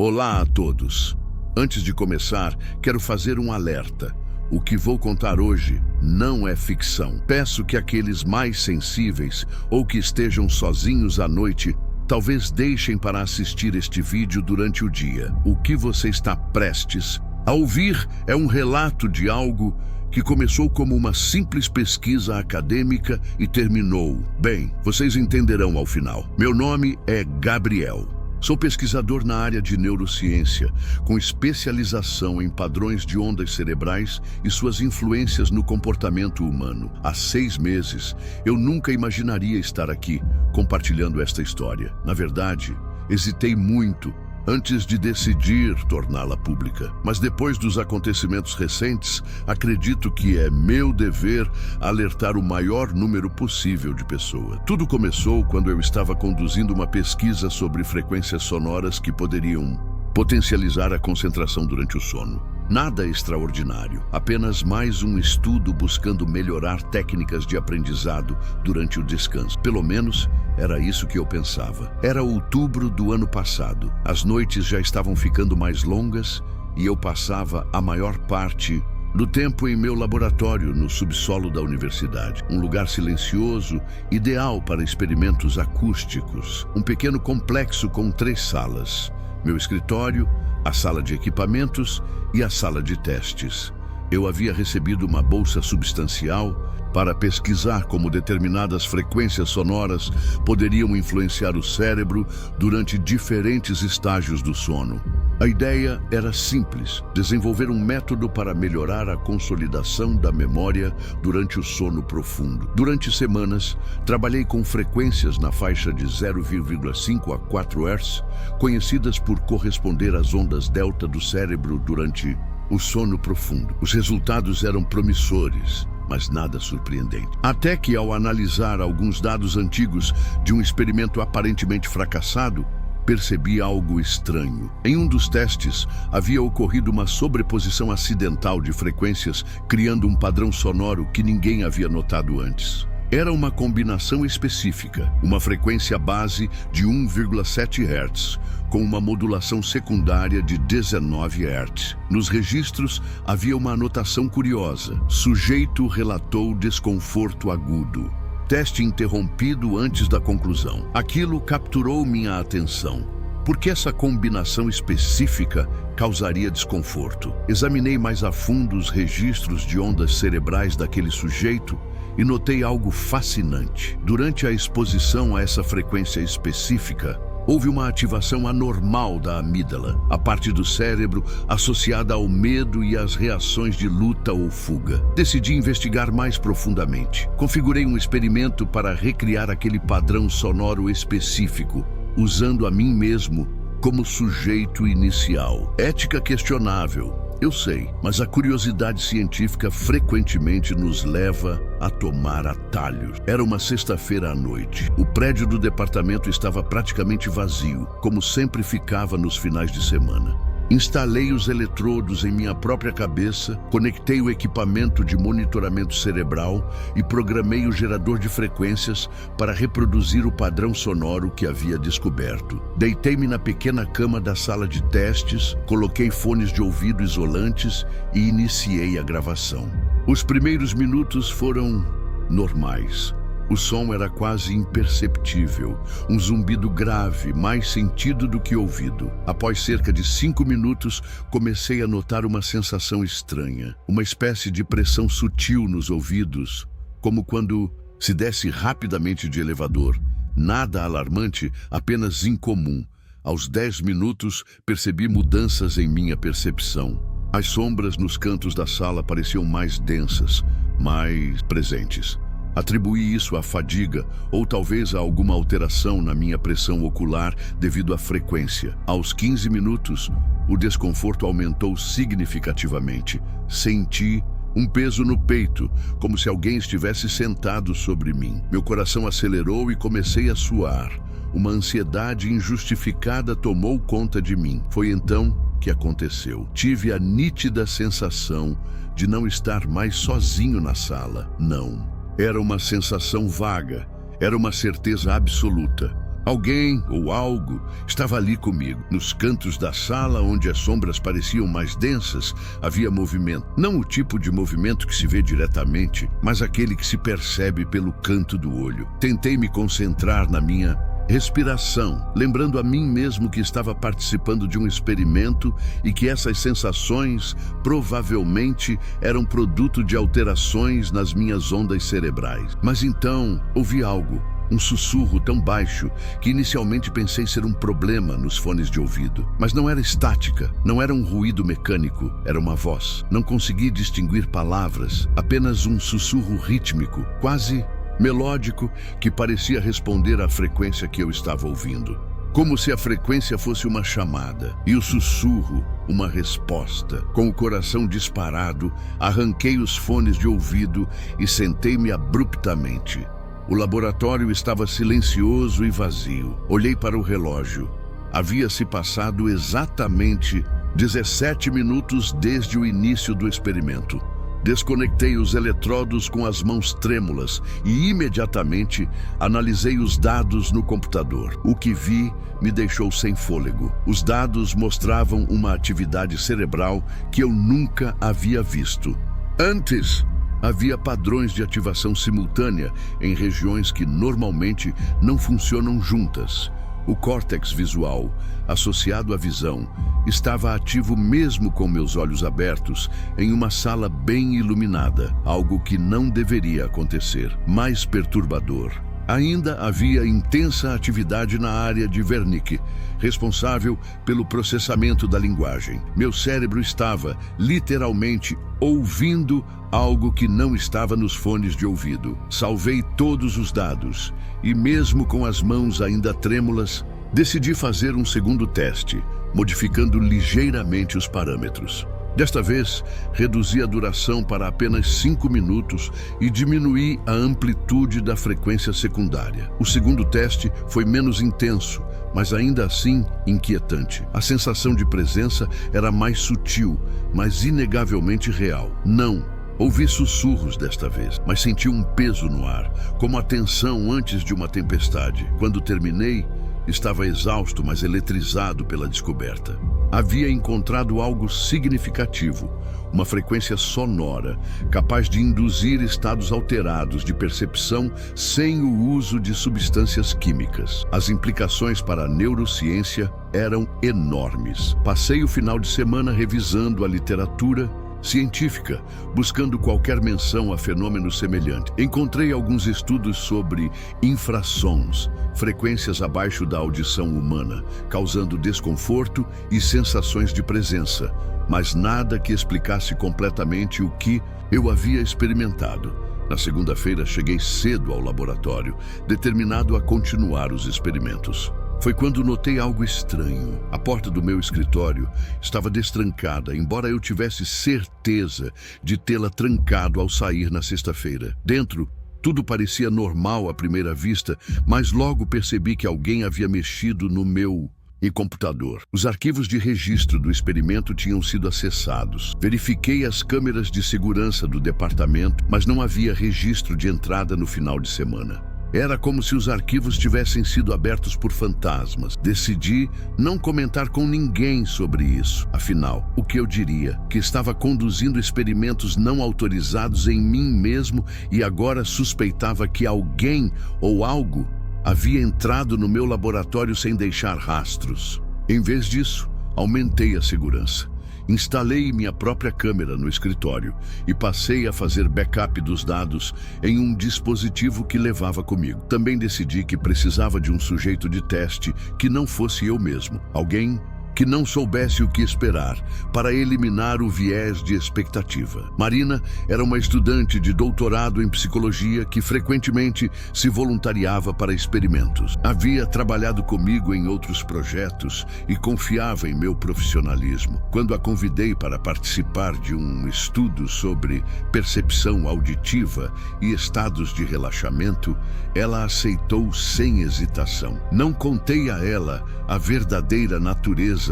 Olá a todos. Antes de começar, quero fazer um alerta. O que vou contar hoje não é ficção. Peço que aqueles mais sensíveis ou que estejam sozinhos à noite, talvez deixem para assistir este vídeo durante o dia. O que você está prestes a ouvir é um relato de algo que começou como uma simples pesquisa acadêmica e terminou. Bem, vocês entenderão ao final. Meu nome é Gabriel. Sou pesquisador na área de neurociência, com especialização em padrões de ondas cerebrais e suas influências no comportamento humano. Há 6 meses, eu nunca imaginaria estar aqui, compartilhando esta história. Na verdade, hesitei muito antes de decidir torná-la pública. Mas depois dos acontecimentos recentes, acredito que é meu dever alertar o maior número possível de pessoas. Tudo começou quando eu estava conduzindo uma pesquisa sobre frequências sonoras que poderiam potencializar a concentração durante o sono. Nada extraordinário, apenas mais um estudo buscando melhorar técnicas de aprendizado durante o descanso. Pelo menos, era isso que eu pensava. Era outubro do ano passado. As noites já estavam ficando mais longas e eu passava a maior parte do tempo em meu laboratório no subsolo da universidade. Um lugar silencioso, ideal para experimentos acústicos. Um pequeno complexo com 3 salas. Meu escritório, a sala de equipamentos e a sala de testes. Eu havia recebido uma bolsa substancial para pesquisar como determinadas frequências sonoras poderiam influenciar o cérebro durante diferentes estágios do sono. A ideia era simples: desenvolver um método para melhorar a consolidação da memória durante o sono profundo. Durante semanas, trabalhei com frequências na faixa de 0,5 a 4 Hz, conhecidas por corresponder às ondas delta do cérebro durante o sono profundo. Os resultados eram promissores, mas nada surpreendente. Até que, ao analisar alguns dados antigos de um experimento aparentemente fracassado, percebi algo estranho. Em um dos testes, havia ocorrido uma sobreposição acidental de frequências, criando um padrão sonoro que ninguém havia notado antes. Era uma combinação específica, uma frequência base de 1,7 Hz, com uma modulação secundária de 19 Hz. Nos registros, havia uma anotação curiosa. Sujeito relatou desconforto agudo. Teste interrompido antes da conclusão. Aquilo capturou minha atenção. Por que essa combinação específica causaria desconforto? Examinei mais a fundo os registros de ondas cerebrais daquele sujeito e notei algo fascinante. Durante a exposição a essa frequência específica, houve uma ativação anormal da amígdala, a parte do cérebro associada ao medo e às reações de luta ou fuga. Decidi investigar mais profundamente. Configurei um experimento para recriar aquele padrão sonoro específico, usando a mim mesmo como sujeito inicial. Ética questionável, eu sei, mas a curiosidade científica frequentemente nos leva a tomar atalhos. Era uma sexta-feira à noite. O prédio do departamento estava praticamente vazio, como sempre ficava nos finais de semana. Instalei os eletrodos em minha própria cabeça, conectei o equipamento de monitoramento cerebral e programei o gerador de frequências para reproduzir o padrão sonoro que havia descoberto. Deitei-me na pequena cama da sala de testes, coloquei fones de ouvido isolantes e iniciei a gravação. Os primeiros minutos foram normais. O som era quase imperceptível, um zumbido grave, mais sentido do que ouvido. Após cerca de 5 minutos, comecei a notar uma sensação estranha, uma espécie de pressão sutil nos ouvidos, como quando se desce rapidamente de elevador. Nada alarmante, apenas incomum. Aos 10 minutos, percebi mudanças em minha percepção. As sombras nos cantos da sala pareciam mais densas, mais presentes. Atribuí isso à fadiga ou talvez a alguma alteração na minha pressão ocular devido à frequência. Aos 15 minutos, o desconforto aumentou significativamente. Senti um peso no peito, como se alguém estivesse sentado sobre mim. Meu coração acelerou e comecei a suar. Uma ansiedade injustificada tomou conta de mim. Foi então que aconteceu. Tive a nítida sensação de não estar mais sozinho na sala. Não. Era uma sensação vaga, era uma certeza absoluta. Alguém ou algo estava ali comigo. Nos cantos da sala, onde as sombras pareciam mais densas, havia movimento. Não o tipo de movimento que se vê diretamente, mas aquele que se percebe pelo canto do olho. Tentei me concentrar na minha respiração, lembrando a mim mesmo que estava participando de um experimento e que essas sensações provavelmente eram produto de alterações nas minhas ondas cerebrais. Mas então ouvi algo. Um sussurro tão baixo que inicialmente pensei ser um problema nos fones de ouvido. Mas não era estática, não era um ruído mecânico, era uma voz. Não consegui distinguir palavras, apenas um sussurro rítmico, quase melódico, que parecia responder à frequência que eu estava ouvindo. Como se a frequência fosse uma chamada e o sussurro uma resposta. Com o coração disparado, arranquei os fones de ouvido e sentei-me abruptamente. O laboratório estava silencioso e vazio. Olhei para o relógio. Havia se passado exatamente 17 minutos desde o início do experimento. Desconectei os eletrodos com as mãos trêmulas e imediatamente analisei os dados no computador. O que vi me deixou sem fôlego. Os dados mostravam uma atividade cerebral que eu nunca havia visto. Antes, havia padrões de ativação simultânea em regiões que normalmente não funcionam juntas. O córtex visual, associado à visão, estava ativo mesmo com meus olhos abertos em uma sala bem iluminada, algo que não deveria acontecer. Mais perturbador, ainda havia intensa atividade na área de Wernicke, responsável pelo processamento da linguagem. Meu cérebro estava, literalmente, ouvindo algo que não estava nos fones de ouvido. Salvei todos os dados e, mesmo com as mãos ainda trêmulas, decidi fazer um segundo teste, modificando ligeiramente os parâmetros. Desta vez, reduzi a duração para apenas 5 minutos e diminuí a amplitude da frequência secundária. O segundo teste foi menos intenso, mas ainda assim inquietante. A sensação de presença era mais sutil, mas inegavelmente real. Não ouvi sussurros desta vez, mas senti um peso no ar, como a tensão antes de uma tempestade. Quando terminei, estava exausto, mas eletrizado pela descoberta. Havia encontrado algo significativo, uma frequência sonora, capaz de induzir estados alterados de percepção sem o uso de substâncias químicas. As implicações para a neurociência eram enormes. Passei o final de semana revisando a literatura científica, buscando qualquer menção a fenômenos semelhantes. Encontrei alguns estudos sobre infrassons, frequências abaixo da audição humana, causando desconforto e sensações de presença, mas nada que explicasse completamente o que eu havia experimentado. Na segunda-feira, cheguei cedo ao laboratório, determinado a continuar os experimentos. Foi quando notei algo estranho. A porta do meu escritório estava destrancada, embora eu tivesse certeza de tê-la trancado ao sair na sexta-feira. Dentro, tudo parecia normal à primeira vista, mas logo percebi que alguém havia mexido no meu computador. Os arquivos de registro do experimento tinham sido acessados. Verifiquei as câmeras de segurança do departamento, mas não havia registro de entrada no final de semana. Era como se os arquivos tivessem sido abertos por fantasmas. Decidi não comentar com ninguém sobre isso. Afinal, o que eu diria? Que estava conduzindo experimentos não autorizados em mim mesmo e agora suspeitava que alguém ou algo havia entrado no meu laboratório sem deixar rastros. Em vez disso, aumentei a segurança. Instalei minha própria câmera no escritório e passei a fazer backup dos dados em um dispositivo que levava comigo. Também decidi que precisava de um sujeito de teste que não fosse eu mesmo, alguém que não soubesse o que esperar, para eliminar o viés de expectativa. Marina era uma estudante de doutorado em psicologia que frequentemente se voluntariava para experimentos. Havia trabalhado comigo em outros projetos e confiava em meu profissionalismo. Quando a convidei para participar de um estudo sobre percepção auditiva e estados de relaxamento, ela aceitou sem hesitação. Não contei a ela a verdadeira natureza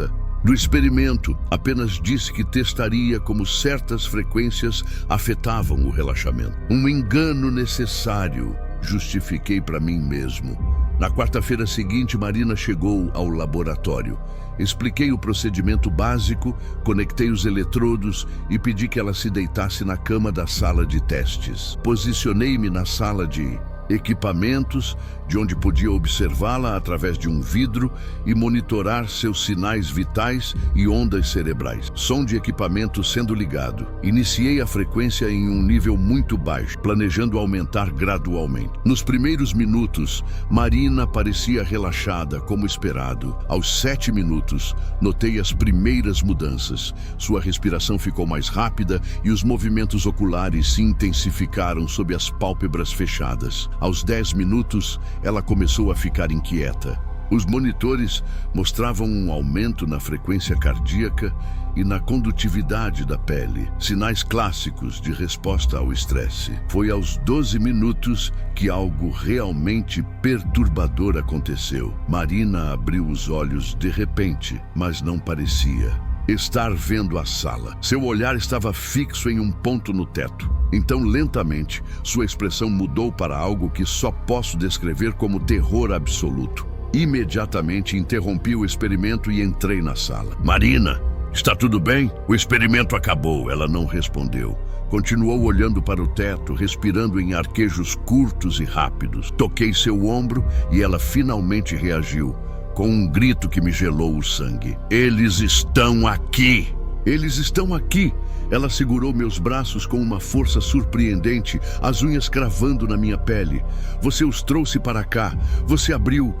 do experimento, apenas disse que testaria como certas frequências afetavam o relaxamento. Um engano necessário, justifiquei para mim mesmo. Na quarta-feira seguinte, Marina chegou ao laboratório. Expliquei o procedimento básico, conectei os eletrodos e pedi que ela se deitasse na cama da sala de testes. Posicionei-me na sala de equipamentos, de onde podia observá-la através de um vidro e monitorar seus sinais vitais e ondas cerebrais. Som de equipamento sendo ligado. Iniciei a frequência em um nível muito baixo, planejando aumentar gradualmente. Nos primeiros minutos, Marina parecia relaxada, como esperado. Aos 7 minutos, notei as primeiras mudanças. Sua respiração ficou mais rápida e os movimentos oculares se intensificaram sob as pálpebras fechadas. Aos 10 minutos, ela começou a ficar inquieta. Os monitores mostravam um aumento na frequência cardíaca e na condutividade da pele, sinais clássicos de resposta ao estresse. Foi aos 12 minutos que algo realmente perturbador aconteceu. Marina abriu os olhos de repente, mas não parecia estar vendo a sala. Seu olhar estava fixo em um ponto no teto. Então, lentamente, sua expressão mudou para algo que só posso descrever como terror absoluto. Imediatamente interrompi o experimento e entrei na sala. Marina, está tudo bem? O experimento acabou. Ela não respondeu. Continuou olhando para o teto, respirando em arquejos curtos e rápidos. Toquei seu ombro e ela finalmente reagiu, com um grito que me gelou o sangue. Eles estão aqui! Eles estão aqui! Ela segurou meus braços com uma força surpreendente, as unhas cravando na minha pele. Você os trouxe para cá. Você abriu.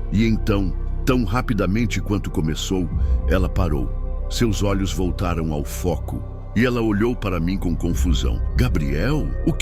E então, tão rapidamente quanto começou, ela parou. Seus olhos voltaram ao foco e ela olhou para mim com confusão. Gabriel, o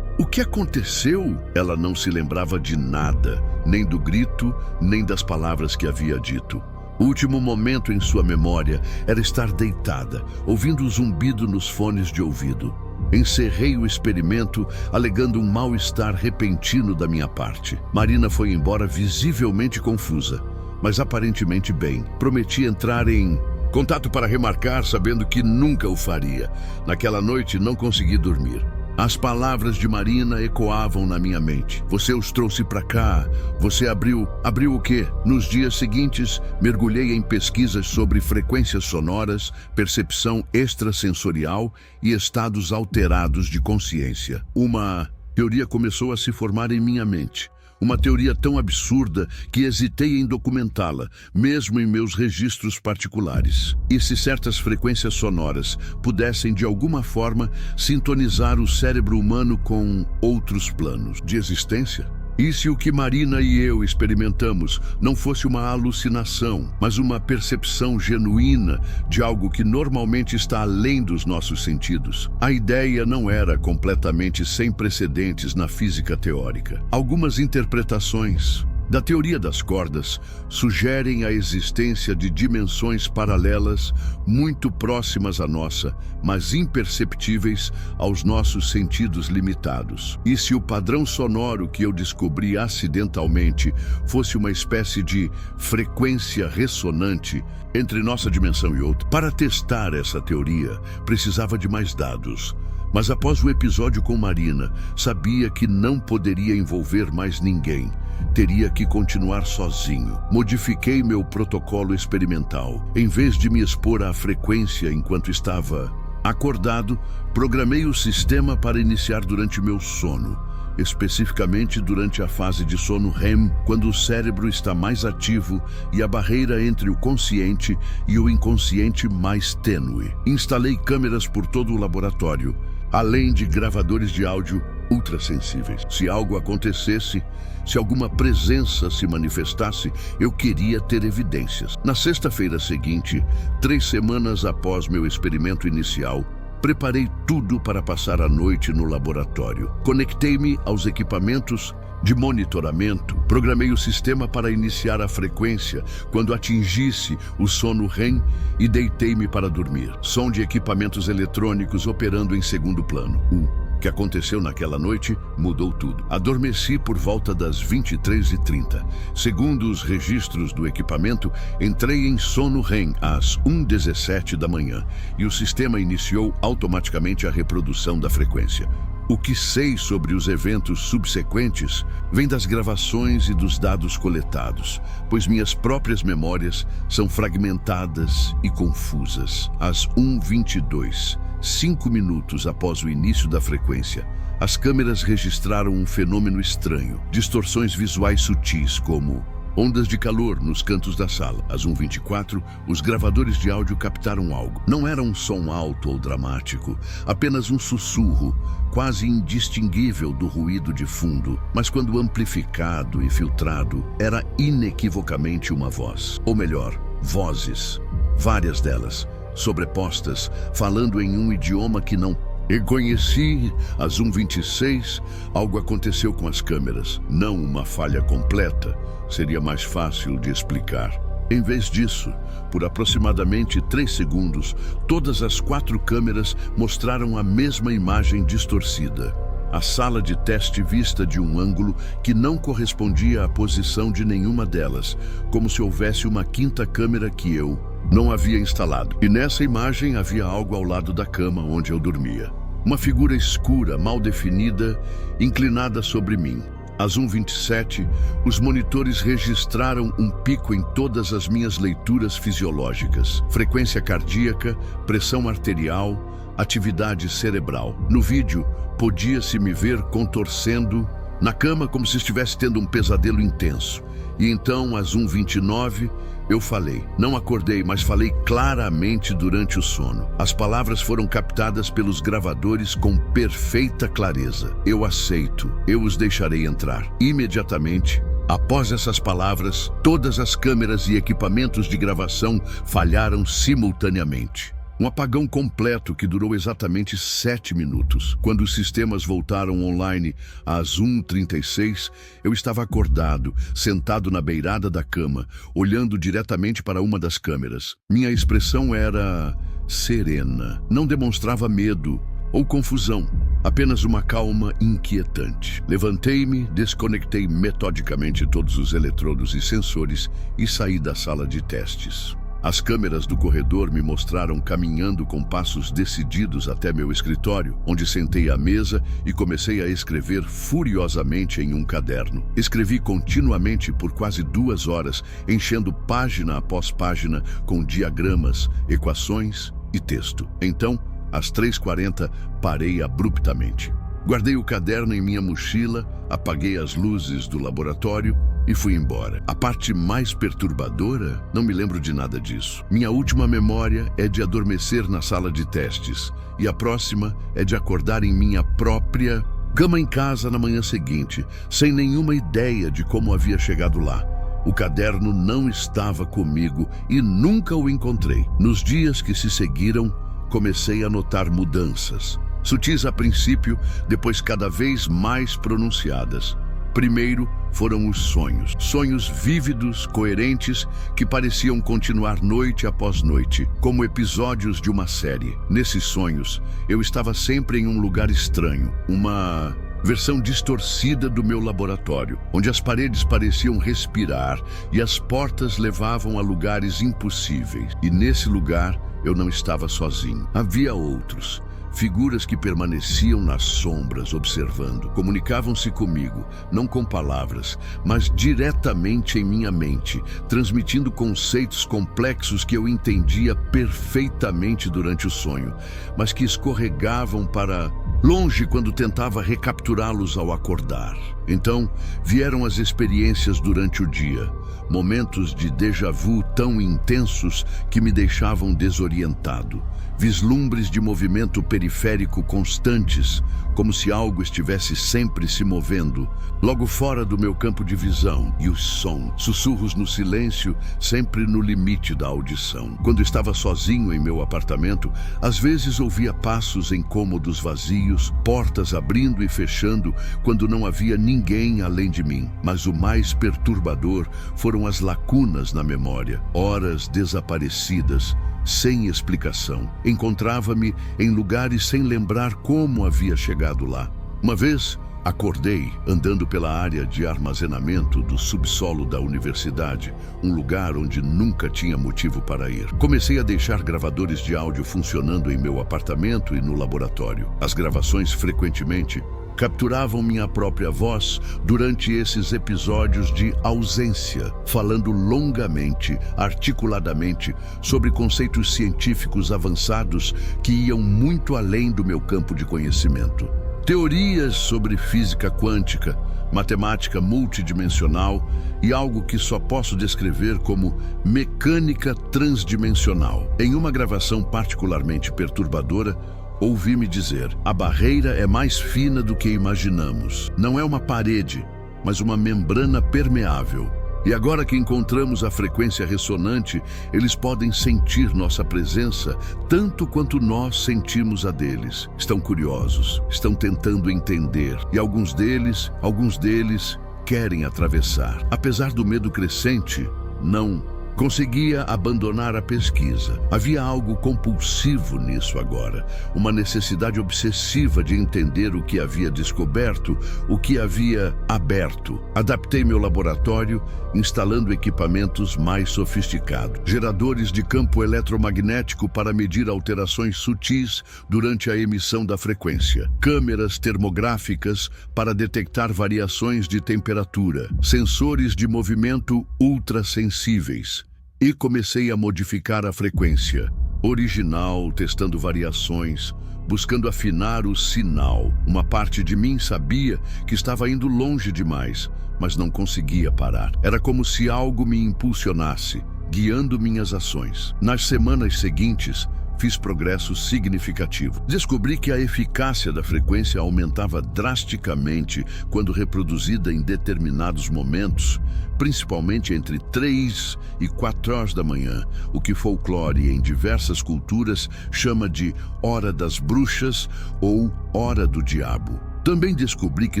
que aconteceu? Ela não se lembrava de nada, nem do grito, nem das palavras que havia dito. O último momento em sua memória era estar deitada, ouvindo o zumbido nos fones de ouvido. Encerrei o experimento, alegando um mal-estar repentino da minha parte. Marina foi embora visivelmente confusa, mas aparentemente bem. Prometi entrar em contato para remarcar, sabendo que nunca o faria. Naquela noite não consegui dormir. As palavras de Marina ecoavam na minha mente. Você os trouxe para cá. Você abriu o quê? Nos dias seguintes, mergulhei em pesquisas sobre frequências sonoras, percepção extrasensorial e estados alterados de consciência. Uma teoria começou a se formar em minha mente. Uma teoria tão absurda que hesitei em documentá-la, mesmo em meus registros particulares. E se certas frequências sonoras pudessem, de alguma forma, sintonizar o cérebro humano com outros planos de existência? E se o que Marina e eu experimentamos não fosse uma alucinação, mas uma percepção genuína de algo que normalmente está além dos nossos sentidos? A ideia não era completamente sem precedentes na física teórica. Algumas interpretações da teoria das cordas sugerem a existência de dimensões paralelas muito próximas à nossa, mas imperceptíveis aos nossos sentidos limitados. E se o padrão sonoro que eu descobri acidentalmente fosse uma espécie de frequência ressonante entre nossa dimensão e outra? Para testar essa teoria, precisava de mais dados. Mas após o episódio com Marina, sabia que não poderia envolver mais ninguém. Teria que continuar sozinho. Modifiquei meu protocolo experimental. Em vez de me expor à frequência enquanto estava acordado, programei o sistema para iniciar durante meu sono, especificamente durante a fase de sono REM, quando o cérebro está mais ativo e a barreira entre o consciente e o inconsciente mais tênue. Instalei câmeras por todo o laboratório, além de gravadores de áudio ultrassensíveis. Se algo acontecesse, se alguma presença se manifestasse, eu queria ter evidências. Na sexta-feira seguinte, 3 semanas após meu experimento inicial, preparei tudo para passar a noite no laboratório. Conectei-me aos equipamentos de monitoramento, programei o sistema para iniciar a frequência quando atingisse o sono REM e deitei-me para dormir. Som de equipamentos eletrônicos operando em segundo plano. O que aconteceu naquela noite mudou tudo. Adormeci por volta das 23h30. Segundo os registros do equipamento, entrei em sono REM às 1h17 da manhã e o sistema iniciou automaticamente a reprodução da frequência. O que sei sobre os eventos subsequentes vem das gravações e dos dados coletados, pois minhas próprias memórias são fragmentadas e confusas. Às 1h22, 5 minutos após o início da frequência, as câmeras registraram um fenômeno estranho, distorções visuais sutis como ondas de calor nos cantos da sala. Às 1h24, os gravadores de áudio captaram algo. Não era um som alto ou dramático, apenas um sussurro, quase indistinguível do ruído de fundo, mas quando amplificado e filtrado, era inequivocamente uma voz. Ou melhor, vozes, várias delas, sobrepostas, falando em um idioma que não reconheci. Às 1h26, algo aconteceu com as câmeras. Não uma falha completa, seria mais fácil de explicar. Em vez disso, por aproximadamente 3 segundos, todas as 4 câmeras mostraram a mesma imagem distorcida. A sala de teste vista de um ângulo que não correspondia à posição de nenhuma delas, como se houvesse uma quinta câmera que eu não havia instalado. E nessa imagem havia algo ao lado da cama onde eu dormia. Uma figura escura, mal definida, inclinada sobre mim. Às 1h27, os monitores registraram um pico em todas as minhas leituras fisiológicas. Frequência cardíaca, pressão arterial, atividade cerebral. No vídeo, podia-se me ver contorcendo na cama como se estivesse tendo um pesadelo intenso. E então, às 1h29, eu falei. Não acordei, mas falei claramente durante o sono. As palavras foram captadas pelos gravadores com perfeita clareza. Eu aceito, eu os deixarei entrar. Imediatamente, após essas palavras, todas as câmeras e equipamentos de gravação falharam simultaneamente. Um apagão completo que durou exatamente 7 minutos. Quando os sistemas voltaram online às 1h36, eu estava acordado, sentado na beirada da cama, olhando diretamente para uma das câmeras. Minha expressão era serena. Não demonstrava medo ou confusão, apenas uma calma inquietante. Levantei-me, desconectei metodicamente todos os eletrodos e sensores e saí da sala de testes. As câmeras do corredor me mostraram caminhando com passos decididos até meu escritório, onde sentei à mesa e comecei a escrever furiosamente em um caderno. Escrevi continuamente por quase 2 horas, enchendo página após página com diagramas, equações e texto. Então, às 3h40, parei abruptamente. Guardei o caderno em minha mochila, apaguei as luzes do laboratório e fui embora. A parte mais perturbadora? Não me lembro de nada disso. Minha última memória é de adormecer na sala de testes e a próxima é de acordar em minha própria cama em casa na manhã seguinte, sem nenhuma ideia de como havia chegado lá. O caderno não estava comigo e nunca o encontrei. Nos dias que se seguiram, comecei a notar mudanças. Sutis a princípio, depois cada vez mais pronunciadas. Primeiro foram os sonhos. Sonhos vívidos, coerentes, que pareciam continuar noite após noite, como episódios de uma série. Nesses sonhos, eu estava sempre em um lugar estranho, uma versão distorcida do meu laboratório, onde as paredes pareciam respirar e as portas levavam a lugares impossíveis. E nesse lugar, eu não estava sozinho. Havia outros. Figuras que permaneciam nas sombras observando, comunicavam-se comigo, não com palavras, mas diretamente em minha mente, transmitindo conceitos complexos que eu entendia perfeitamente durante o sonho, mas que escorregavam para longe quando tentava recapturá-los ao acordar. Então, vieram as experiências durante o dia, momentos de déjà vu tão intensos que me deixavam desorientado. Vislumbres de movimento periférico constantes, como se algo estivesse sempre se movendo, logo fora do meu campo de visão, e o som, sussurros no silêncio, sempre no limite da audição. Quando estava sozinho em meu apartamento, às vezes ouvia passos em cômodos vazios, portas abrindo e fechando, quando não havia ninguém além de mim. Mas o mais perturbador foram as lacunas na memória, horas desaparecidas, sem explicação. Encontrava-me em lugares sem lembrar como havia chegado lá. Uma vez, Acordei andando pela área de armazenamento do subsolo da universidade, um lugar onde nunca tinha motivo para ir. Comecei a deixar gravadores de áudio funcionando em meu apartamento e no laboratório. As gravações frequentemente capturavam minha própria voz durante esses episódios de ausência, falando longamente, articuladamente, sobre conceitos científicos avançados que iam muito além do meu campo de conhecimento. Teorias sobre física quântica, matemática multidimensional e algo que só posso descrever como mecânica transdimensional. Em uma gravação particularmente perturbadora, ouvi-me dizer: a barreira é mais fina do que imaginamos. Não é uma parede, mas uma membrana permeável. E agora que encontramos a frequência ressonante, eles podem sentir nossa presença tanto quanto nós sentimos a deles. Estão curiosos, estão tentando entender, e alguns deles querem atravessar. Apesar do medo crescente, não conseguia abandonar a pesquisa. Havia algo compulsivo nisso agora, uma necessidade obsessiva de entender o que havia descoberto, o que havia aberto. Adaptei meu laboratório, instalando equipamentos mais sofisticados. Geradores de campo eletromagnético para medir alterações sutis durante a emissão da frequência. Câmeras termográficas para detectar variações de temperatura. Sensores de movimento ultrassensíveis. E comecei a modificar a frequência original, testando variações, buscando afinar o sinal. Uma parte de mim sabia que estava indo longe demais, mas não conseguia parar. Era como se algo me impulsionasse, guiando minhas ações. Nas semanas seguintes, fiz progresso significativo. Descobri que a eficácia da frequência aumentava drasticamente quando reproduzida em determinados momentos, principalmente entre 3 e 4 horas da manhã, o que folclore em diversas culturas chama de Hora das Bruxas ou Hora do Diabo. Também descobri que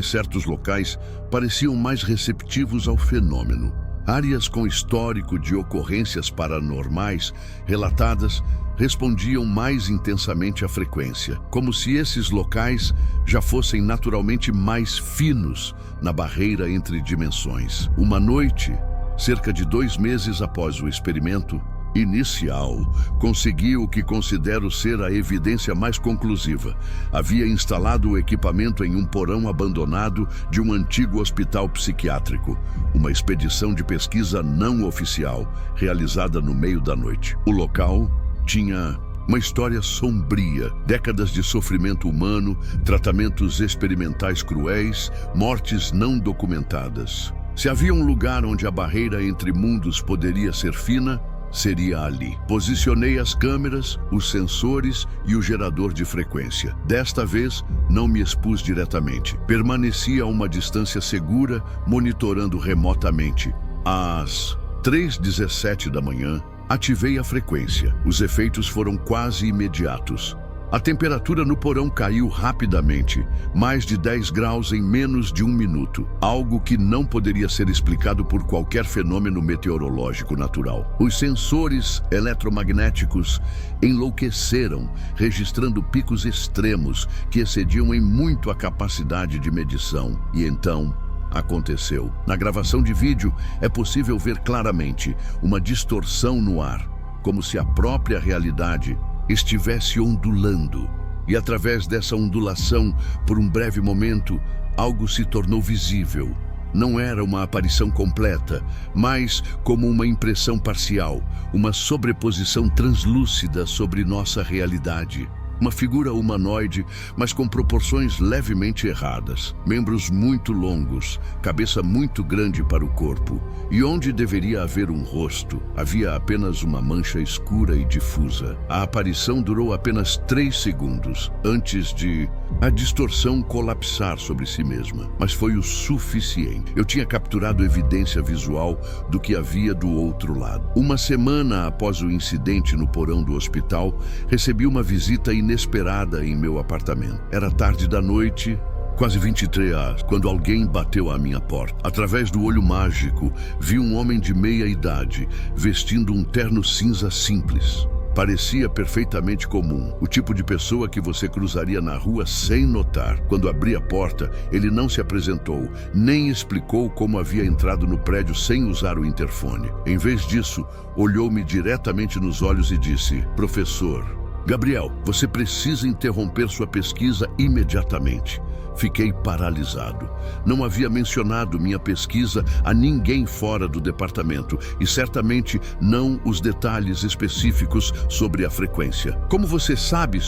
certos locais pareciam mais receptivos ao fenômeno. Áreas com histórico de ocorrências paranormais relatadas respondiam mais intensamente à frequência, como se esses locais já fossem naturalmente mais finos na barreira entre dimensões. Uma noite, cerca de 2 meses após o experimento inicial, consegui o que considero ser a evidência mais conclusiva. Havia instalado o equipamento em um porão abandonado de um antigo hospital psiquiátrico, uma expedição de pesquisa não oficial, realizada no meio da noite. O local tinha uma história sombria, décadas de sofrimento humano, tratamentos experimentais cruéis, mortes não documentadas. Se havia um lugar onde a barreira entre mundos poderia ser fina, seria ali. Posicionei as câmeras, os sensores e o gerador de frequência. Desta vez, não me expus diretamente. Permaneci a uma distância segura, monitorando remotamente. Às 3h17 da manhã, ativei a frequência. Os efeitos foram quase imediatos. A temperatura no porão caiu rapidamente, mais de 10 graus em menos de 1 minuto, algo que não poderia ser explicado por qualquer fenômeno meteorológico natural. Os sensores eletromagnéticos enlouqueceram, registrando picos extremos que excediam em muito a capacidade de medição. E então aconteceu. Na gravação de vídeo é possível ver claramente uma distorção no ar, como se a própria realidade estivesse ondulando. E através dessa ondulação, por um breve momento, algo se tornou visível. Não era uma aparição completa, mas como uma impressão parcial, uma sobreposição translúcida sobre nossa realidade. Uma figura humanoide, mas com proporções levemente erradas. Membros muito longos, cabeça muito grande para o corpo. E onde deveria haver um rosto, havia apenas uma mancha escura e difusa. A aparição durou apenas 3 segundos, antes de a distorção colapsar sobre si mesma. Mas foi o suficiente. Eu tinha capturado evidência visual do que havia do outro lado. Uma semana após o incidente no porão do hospital, recebi uma visita inesperada em meu apartamento. Era tarde da noite, quase 23 horas, quando alguém bateu à minha porta. Através do olho mágico, vi um homem de meia idade, vestindo um terno cinza simples. Parecia perfeitamente comum, o tipo de pessoa que você cruzaria na rua sem notar. Quando abri a porta, ele não se apresentou, nem explicou como havia entrado no prédio sem usar o interfone. Em vez disso, olhou-me diretamente nos olhos e disse: "Professor Gabriel, você precisa interromper sua pesquisa imediatamente." Fiquei paralisado. Não havia mencionado minha pesquisa a ninguém fora do departamento e certamente não os detalhes específicos sobre a frequência. "Como você sabe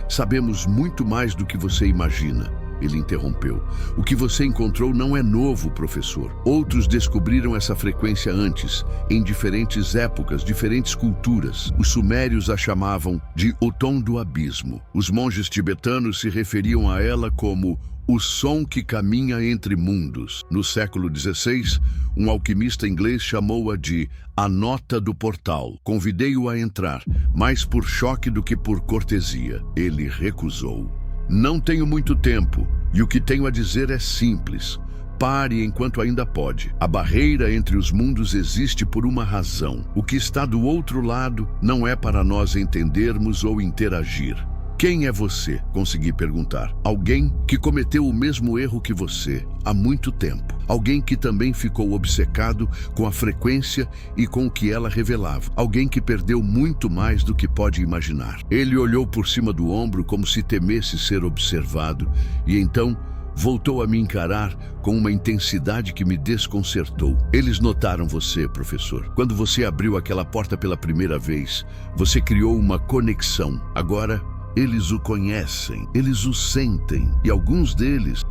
sabemos muito mais do que você imagina." Ele interrompeu. "O que você encontrou não é novo, professor. Outros descobriram essa frequência antes, em diferentes épocas, diferentes culturas. Os sumérios a chamavam de o tom do abismo. Os monges tibetanos se referiam a ela como o som que caminha entre mundos. No século XVI, um alquimista inglês chamou-a de a nota do portal. Convidei-o a entrar, mais por choque do que por cortesia. Ele recusou. "Não tenho muito tempo, e o que tenho a dizer é simples. Pare enquanto ainda pode. A barreira entre os mundos existe por uma razão. O que está do outro lado não é para nós entendermos ou interagir." "Quem é você?" consegui perguntar. "Alguém que cometeu o mesmo erro que você, há muito tempo. Alguém que também ficou obcecado com a frequência e com o que ela revelava. Alguém que perdeu muito mais do que pode imaginar." Ele olhou por cima do ombro como se temesse ser observado e então voltou a me encarar com uma intensidade que me desconcertou. "Eles notaram você, professor. Quando você abriu aquela porta pela primeira vez, você criou uma conexão. Agora eles o conhecem, eles o sentem, e alguns deles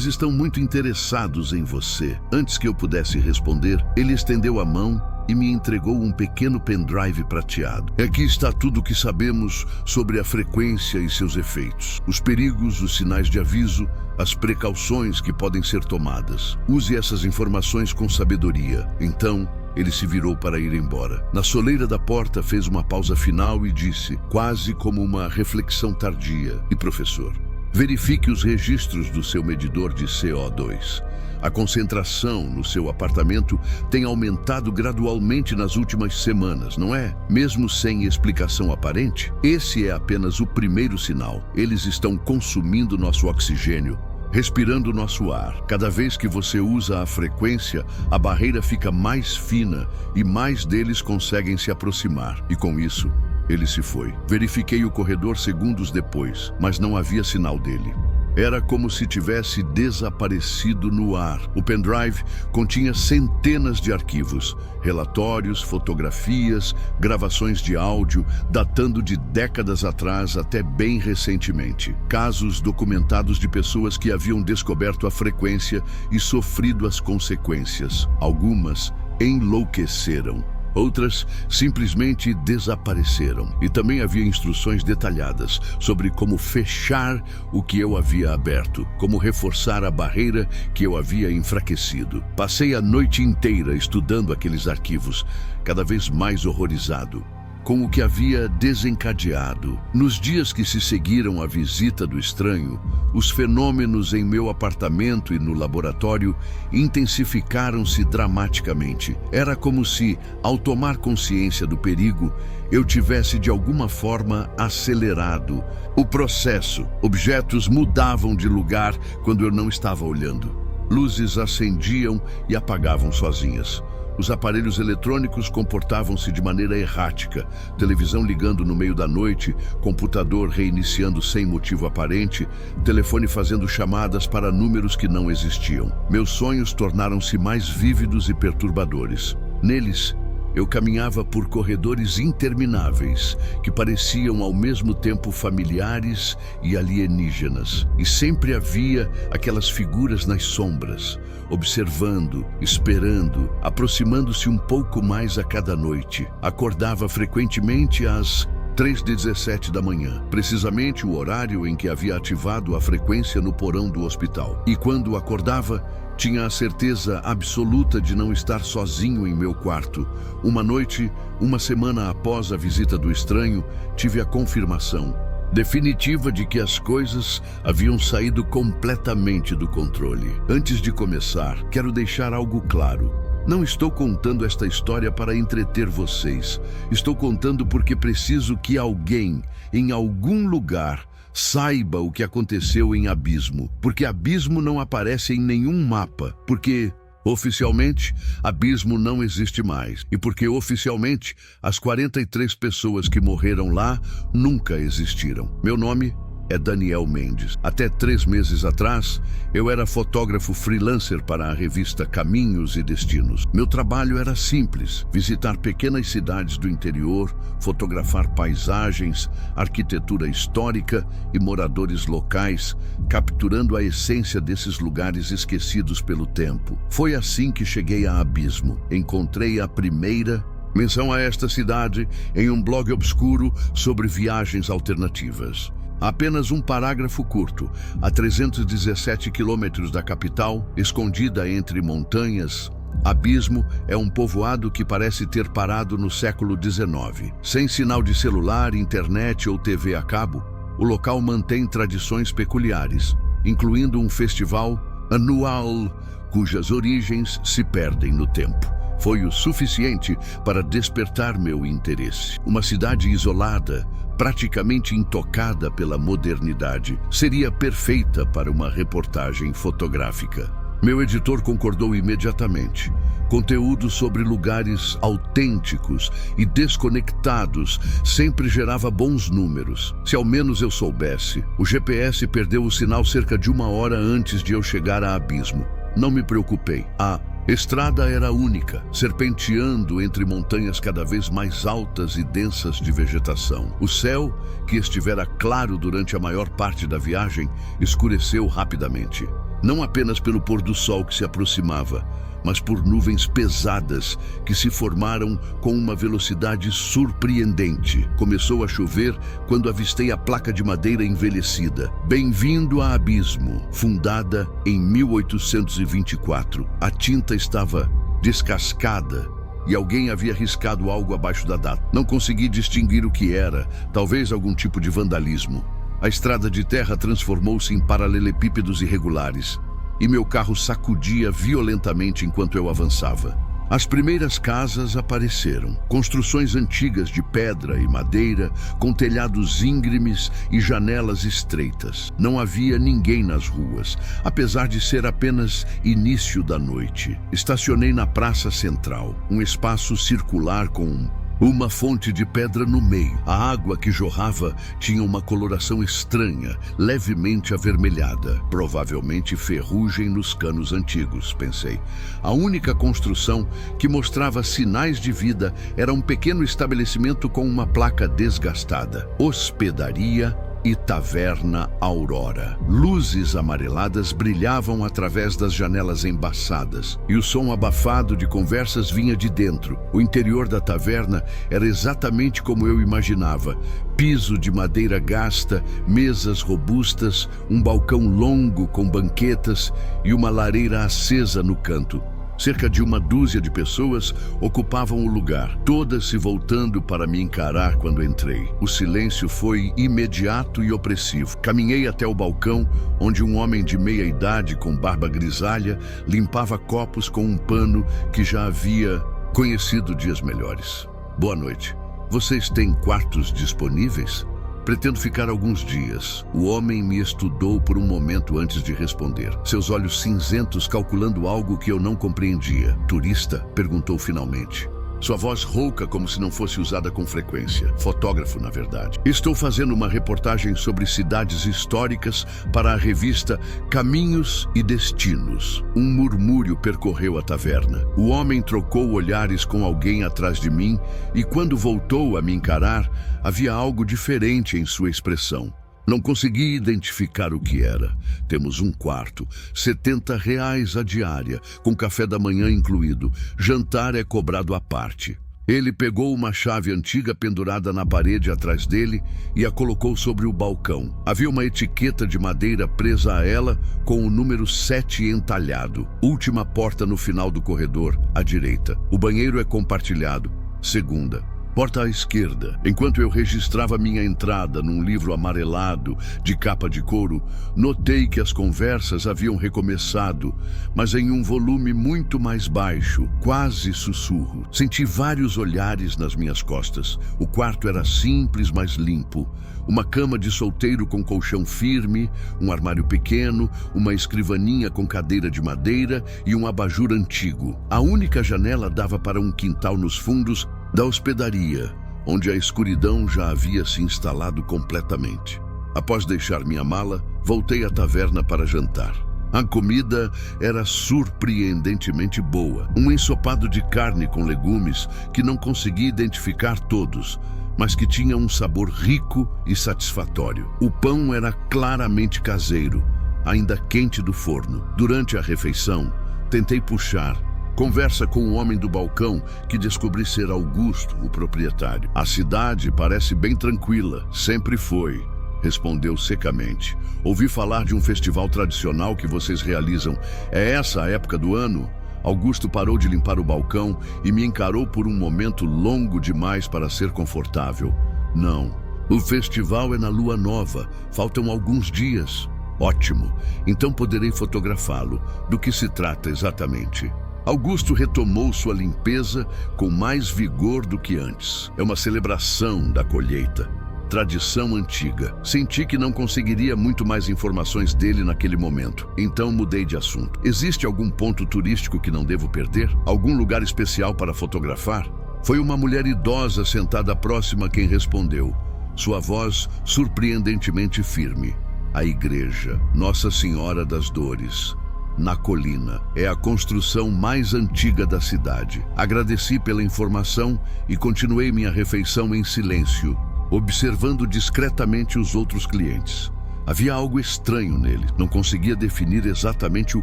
estão muito interessados em você." Antes que eu pudesse responder, ele estendeu a mão e me entregou um pequeno pendrive prateado. "Aqui está tudo o que sabemos sobre a frequência e seus efeitos. Os perigos, os sinais de aviso, as precauções que podem ser tomadas. Use essas informações com sabedoria." Então, ele se virou para ir embora. Na soleira da porta, fez uma pausa final e disse, quase como uma reflexão tardia: "E professor, verifique os registros do seu medidor de CO2. A concentração no seu apartamento tem aumentado gradualmente nas últimas semanas, não é? Mesmo sem explicação aparente? Esse é apenas o primeiro sinal. Eles estão consumindo nosso oxigênio, respirando nosso ar. Cada vez que você usa a frequência, a barreira fica mais fina e mais deles conseguem se aproximar. E com isso, ele se foi." Verifiquei o corredor segundos depois, mas não havia sinal dele. Era como se tivesse desaparecido no ar. O pendrive continha centenas de arquivos, relatórios, fotografias, gravações de áudio, datando de décadas atrás até bem recentemente. Casos documentados de pessoas que haviam descoberto a frequência e sofrido as consequências. Algumas enlouqueceram. Outras simplesmente desapareceram. E também havia instruções detalhadas sobre como fechar o que eu havia aberto, como reforçar a barreira que eu havia enfraquecido. Passei a noite inteira estudando aqueles arquivos, cada vez mais horrorizado com o que havia desencadeado. Nos dias que se seguiram à visita do estranho, os fenômenos em meu apartamento e no laboratório intensificaram-se dramaticamente. Era como se, ao tomar consciência do perigo, eu tivesse de alguma forma acelerado o processo. Objetos mudavam de lugar quando eu não estava olhando. Luzes acendiam e apagavam sozinhas. Os aparelhos eletrônicos comportavam-se de maneira errática, televisão ligando no meio da noite, computador reiniciando sem motivo aparente, telefone fazendo chamadas para números que não existiam. Meus sonhos tornaram-se mais vívidos e perturbadores. Neles, eu caminhava por corredores intermináveis, que pareciam ao mesmo tempo familiares e alienígenas. E sempre havia aquelas figuras nas sombras, observando, esperando, aproximando-se um pouco mais a cada noite. Acordava frequentemente às 3h17 da manhã, precisamente o horário em que havia ativado a frequência no porão do hospital. E quando acordava, tinha a certeza absoluta de não estar sozinho em meu quarto. Uma noite, uma semana após a visita do estranho, tive a confirmação definitiva de que as coisas haviam saído completamente do controle. Antes de começar, quero deixar algo claro. Não estou contando esta história para entreter vocês. Estou contando porque preciso que alguém, em algum lugar, saiba o que aconteceu em Abismo. Porque Abismo não aparece em nenhum mapa. Porque, oficialmente, Abismo não existe mais. E porque, oficialmente, as 43 pessoas que morreram lá nunca existiram. Meu nome é Daniel Mendes. Até 3 meses atrás, eu era fotógrafo freelancer para a revista Caminhos e Destinos. Meu trabalho era simples: visitar pequenas cidades do interior, fotografar paisagens, arquitetura histórica e moradores locais, capturando a essência desses lugares esquecidos pelo tempo. Foi assim que cheguei a Abismo. Encontrei a primeira menção a esta cidade em um blog obscuro sobre viagens alternativas. Apenas um parágrafo curto, a 317 quilômetros da capital, escondida entre montanhas, Abismo é um povoado que parece ter parado no século XIX. Sem sinal de celular, internet ou TV a cabo, o local mantém tradições peculiares, incluindo um festival anual cujas origens se perdem no tempo. Foi o suficiente para despertar meu interesse. Uma cidade isolada, praticamente intocada pela modernidade, seria perfeita para uma reportagem fotográfica. Meu editor concordou imediatamente. Conteúdo sobre lugares autênticos e desconectados sempre gerava bons números. Se ao menos eu soubesse. O GPS perdeu o sinal cerca de 1 hora antes de eu chegar a Abismo. Não me preocupei. A estrada era única, serpenteando entre montanhas cada vez mais altas e densas de vegetação. O céu, que estivera claro durante a maior parte da viagem, escureceu rapidamente. Não apenas pelo pôr do sol que se aproximava, mas por nuvens pesadas que se formaram com uma velocidade surpreendente. Começou a chover quando avistei a placa de madeira envelhecida. Bem-vindo a Abismo, fundada em 1824. A tinta estava descascada e alguém havia riscado algo abaixo da data. Não consegui distinguir o que era, talvez algum tipo de vandalismo. A estrada de terra transformou-se em paralelepípedos irregulares e meu carro sacudia violentamente enquanto eu avançava. As primeiras casas apareceram, construções antigas de pedra e madeira, com telhados íngremes e janelas estreitas. Não havia ninguém nas ruas, apesar de ser apenas início da noite. Estacionei na praça central, um espaço circular com uma fonte de pedra no meio. A água que jorrava tinha uma coloração estranha, levemente avermelhada. Provavelmente ferrugem nos canos antigos, pensei. A única construção que mostrava sinais de vida era um pequeno estabelecimento com uma placa desgastada: Hospedaria e Taverna Aurora. Luzes amareladas brilhavam através das janelas embaçadas, e o som abafado de conversas vinha de dentro. O interior da taverna era exatamente como eu imaginava: piso de madeira gasta, mesas robustas, um balcão longo com banquetas e uma lareira acesa no canto. Cerca de 12 de pessoas ocupavam o lugar, todas se voltando para me encarar quando entrei. O silêncio foi imediato e opressivo. Caminhei até o balcão, onde um homem de meia idade com barba grisalha limpava copos com um pano que já havia conhecido dias melhores. Boa noite. Vocês têm quartos disponíveis? Pretendo ficar alguns dias. O homem me estudou por um momento antes de responder, seus olhos cinzentos calculando algo que eu não compreendia. Turista? Perguntou finalmente. Sua voz rouca como se não fosse usada com frequência. Fotógrafo, na verdade. Estou fazendo uma reportagem sobre cidades históricas para a revista Caminhos e Destinos. Um murmúrio percorreu a taverna. O homem trocou olhares com alguém atrás de mim e quando voltou a me encarar, havia algo diferente em sua expressão. Não consegui identificar o que era. Temos um quarto, R$ 70 a diária, com café da manhã incluído. Jantar é cobrado à parte. Ele pegou uma chave antiga pendurada na parede atrás dele e a colocou sobre o balcão. Havia uma etiqueta de madeira presa a ela com o número 7 entalhado. Última porta no final do corredor, à direita. O banheiro é compartilhado. Segunda. Porta à esquerda. Enquanto eu registrava minha entrada num livro amarelado de capa de couro, notei que as conversas haviam recomeçado, mas em um volume muito mais baixo, quase sussurro. Senti vários olhares nas minhas costas. O quarto era simples, mas limpo. Uma cama de solteiro com colchão firme, um armário pequeno, uma escrivaninha com cadeira de madeira e um abajur antigo. A única janela dava para um quintal nos fundos da hospedaria, onde a escuridão já havia se instalado completamente. Após deixar minha mala, voltei à taverna para jantar. A comida era surpreendentemente boa. Um ensopado de carne com legumes que não consegui identificar todos, mas que tinha um sabor rico e satisfatório. O pão era claramente caseiro, ainda quente do forno. Durante a refeição, tentei puxar conversa com o homem do balcão, que descobri ser Augusto, o proprietário. A cidade parece bem tranquila, sempre foi, respondeu secamente. Ouvi falar de um festival tradicional que vocês realizam. É essa a época do ano? Augusto parou de limpar o balcão e me encarou por um momento longo demais para ser confortável. Não, o festival é na lua nova, faltam alguns dias. Ótimo, então poderei fotografá-lo. Do que se trata exatamente? Augusto retomou sua limpeza com mais vigor do que antes. É uma celebração da colheita, tradição antiga. Senti que não conseguiria muito mais informações dele naquele momento, então mudei de assunto. Existe algum ponto turístico que não devo perder? Algum lugar especial para fotografar? Foi uma mulher idosa sentada próxima quem respondeu, sua voz surpreendentemente firme. A igreja, Nossa Senhora das Dores, na colina. É a construção mais antiga da cidade. Agradeci pela informação e continuei minha refeição em silêncio, observando discretamente os outros clientes. Havia algo estranho nele, não conseguia definir exatamente o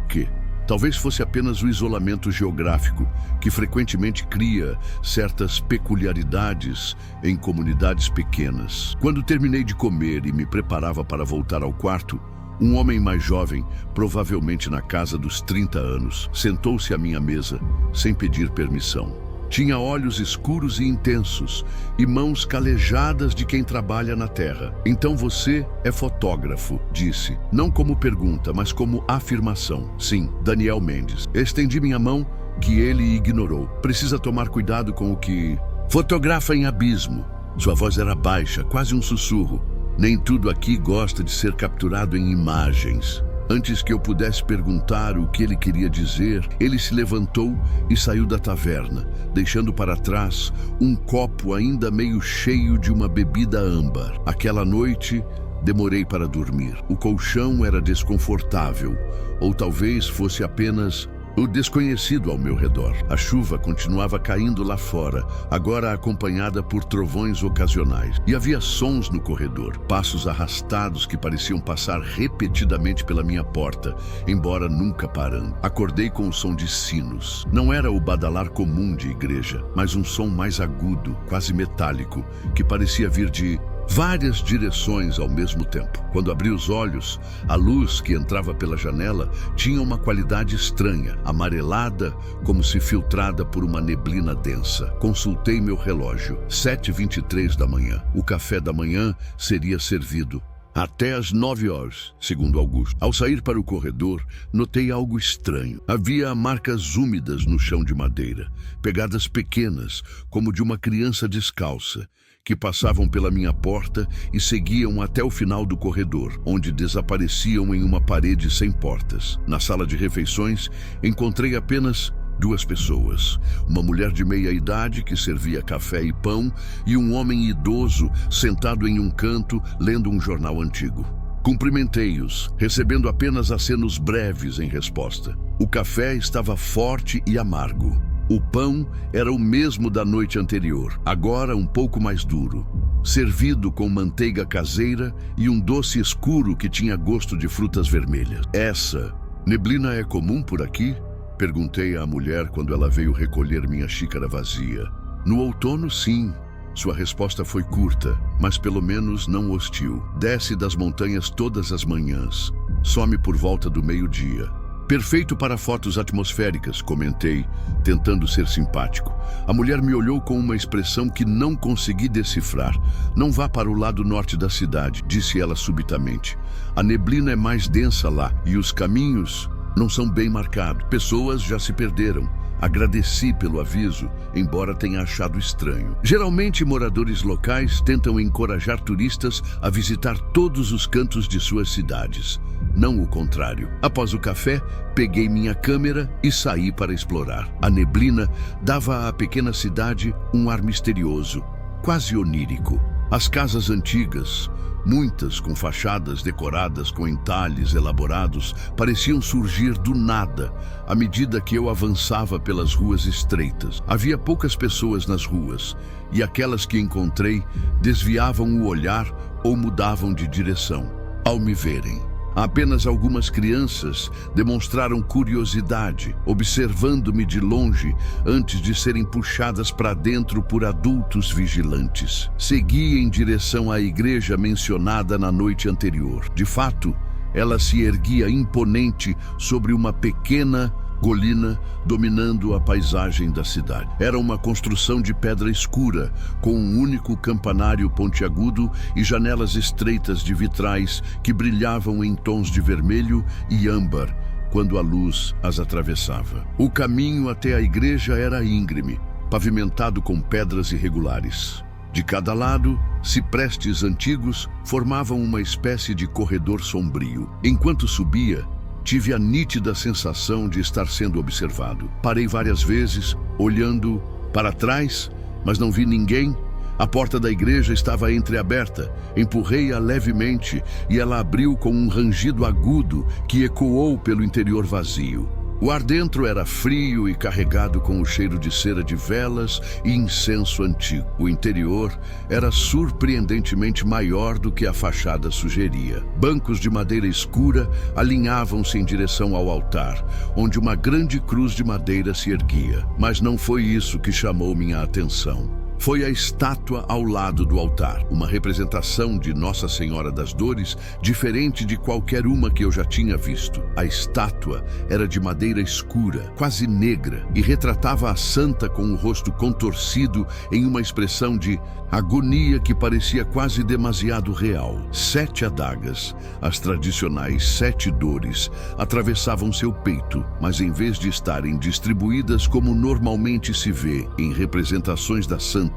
que. Talvez fosse apenas o isolamento geográfico, que frequentemente cria certas peculiaridades em comunidades pequenas. Quando terminei de comer e me preparava para voltar ao quarto, um homem mais jovem, provavelmente na casa dos 30 anos, sentou-se à minha mesa, sem pedir permissão. Tinha olhos escuros e intensos, e mãos calejadas de quem trabalha na terra. Então você é fotógrafo, disse, não como pergunta, mas como afirmação. Sim, Daniel Mendes. Estendi minha mão, que ele ignorou. Precisa tomar cuidado com o que... Fotografa em abismo. Sua voz era baixa, quase um sussurro. Nem tudo aqui gosta de ser capturado em imagens. Antes que eu pudesse perguntar o que ele queria dizer, ele se levantou e saiu da taverna, deixando para trás um copo ainda meio cheio de uma bebida âmbar. Aquela noite, demorei para dormir. O colchão era desconfortável, ou talvez fosse apenas o desconhecido ao meu redor. A chuva continuava caindo lá fora, agora acompanhada por trovões ocasionais. E havia sons no corredor, passos arrastados que pareciam passar repetidamente pela minha porta, embora nunca parando. Acordei com o som de sinos. Não era o badalar comum de igreja, mas um som mais agudo, quase metálico, que parecia vir de várias direções ao mesmo tempo. Quando abri os olhos, a luz que entrava pela janela tinha uma qualidade estranha, amarelada, como se filtrada por uma neblina densa. Consultei meu relógio, 7h23 da manhã. O café da manhã seria servido até às 9 horas, segundo Augusto. Ao sair para o corredor, notei algo estranho. Havia marcas úmidas no chão de madeira, pegadas pequenas, como de uma criança descalça, que passavam pela minha porta e seguiam até o final do corredor, onde desapareciam em uma parede sem portas. Na sala de refeições, encontrei apenas 2 pessoas, uma mulher de meia-idade que servia café e pão e um homem idoso sentado em um canto lendo um jornal antigo. Cumprimentei-os, recebendo apenas acenos breves em resposta. O café estava forte e amargo. O pão era o mesmo da noite anterior, agora um pouco mais duro, servido com manteiga caseira e um doce escuro que tinha gosto de frutas vermelhas. Essa neblina é comum por aqui? Perguntei à mulher quando ela veio recolher minha xícara vazia. No outono, sim. Sua resposta foi curta, mas pelo menos não hostil. Desce das montanhas todas as manhãs. Some por volta do meio-dia. Perfeito para fotos atmosféricas, comentei, tentando ser simpático. A mulher me olhou com uma expressão que não consegui decifrar. Não vá para o lado norte da cidade, disse ela subitamente. A neblina é mais densa lá e os caminhos não são bem marcados. Pessoas já se perderam. Agradeci pelo aviso, embora tenha achado estranho. Geralmente, moradores locais tentam encorajar turistas a visitar todos os cantos de suas cidades. Não o contrário. Após o café, peguei minha câmera e saí para explorar. A neblina dava à pequena cidade um ar misterioso, quase onírico. As casas antigas, muitas com fachadas decoradas com entalhes elaborados, pareciam surgir do nada à medida que eu avançava pelas ruas estreitas. Havia poucas pessoas nas ruas, e aquelas que encontrei desviavam o olhar ou mudavam de direção ao me verem. Apenas algumas crianças demonstraram curiosidade, observando-me de longe antes de serem puxadas para dentro por adultos vigilantes. Segui em direção à igreja mencionada na noite anterior. De fato, ela se erguia imponente sobre uma pequena colina dominando a paisagem da cidade. Era uma construção de pedra escura, com um único campanário pontiagudo e janelas estreitas de vitrais que brilhavam em tons de vermelho e âmbar quando a luz as atravessava. O caminho até a igreja era íngreme, pavimentado com pedras irregulares. De cada lado, ciprestes antigos formavam uma espécie de corredor sombrio. Enquanto subia, tive a nítida sensação de estar sendo observado. Parei várias vezes, olhando para trás, mas não vi ninguém. A porta da igreja estava entreaberta. Empurrei-a levemente e ela abriu com um rangido agudo que ecoou pelo interior vazio. O ar dentro era frio e carregado com o cheiro de cera de velas e incenso antigo. O interior era surpreendentemente maior do que a fachada sugeria. Bancos de madeira escura alinhavam-se em direção ao altar, onde uma grande cruz de madeira se erguia. Mas não foi isso que chamou minha atenção. Foi a estátua ao lado do altar, uma representação de Nossa Senhora das Dores, diferente de qualquer uma que eu já tinha visto. A estátua era de madeira escura, quase negra, e retratava a santa com o rosto contorcido em uma expressão de agonia que parecia quase demasiado real. 7 adagas, as tradicionais 7 dores, atravessavam seu peito, mas em vez de estarem distribuídas como normalmente se vê em representações da santa,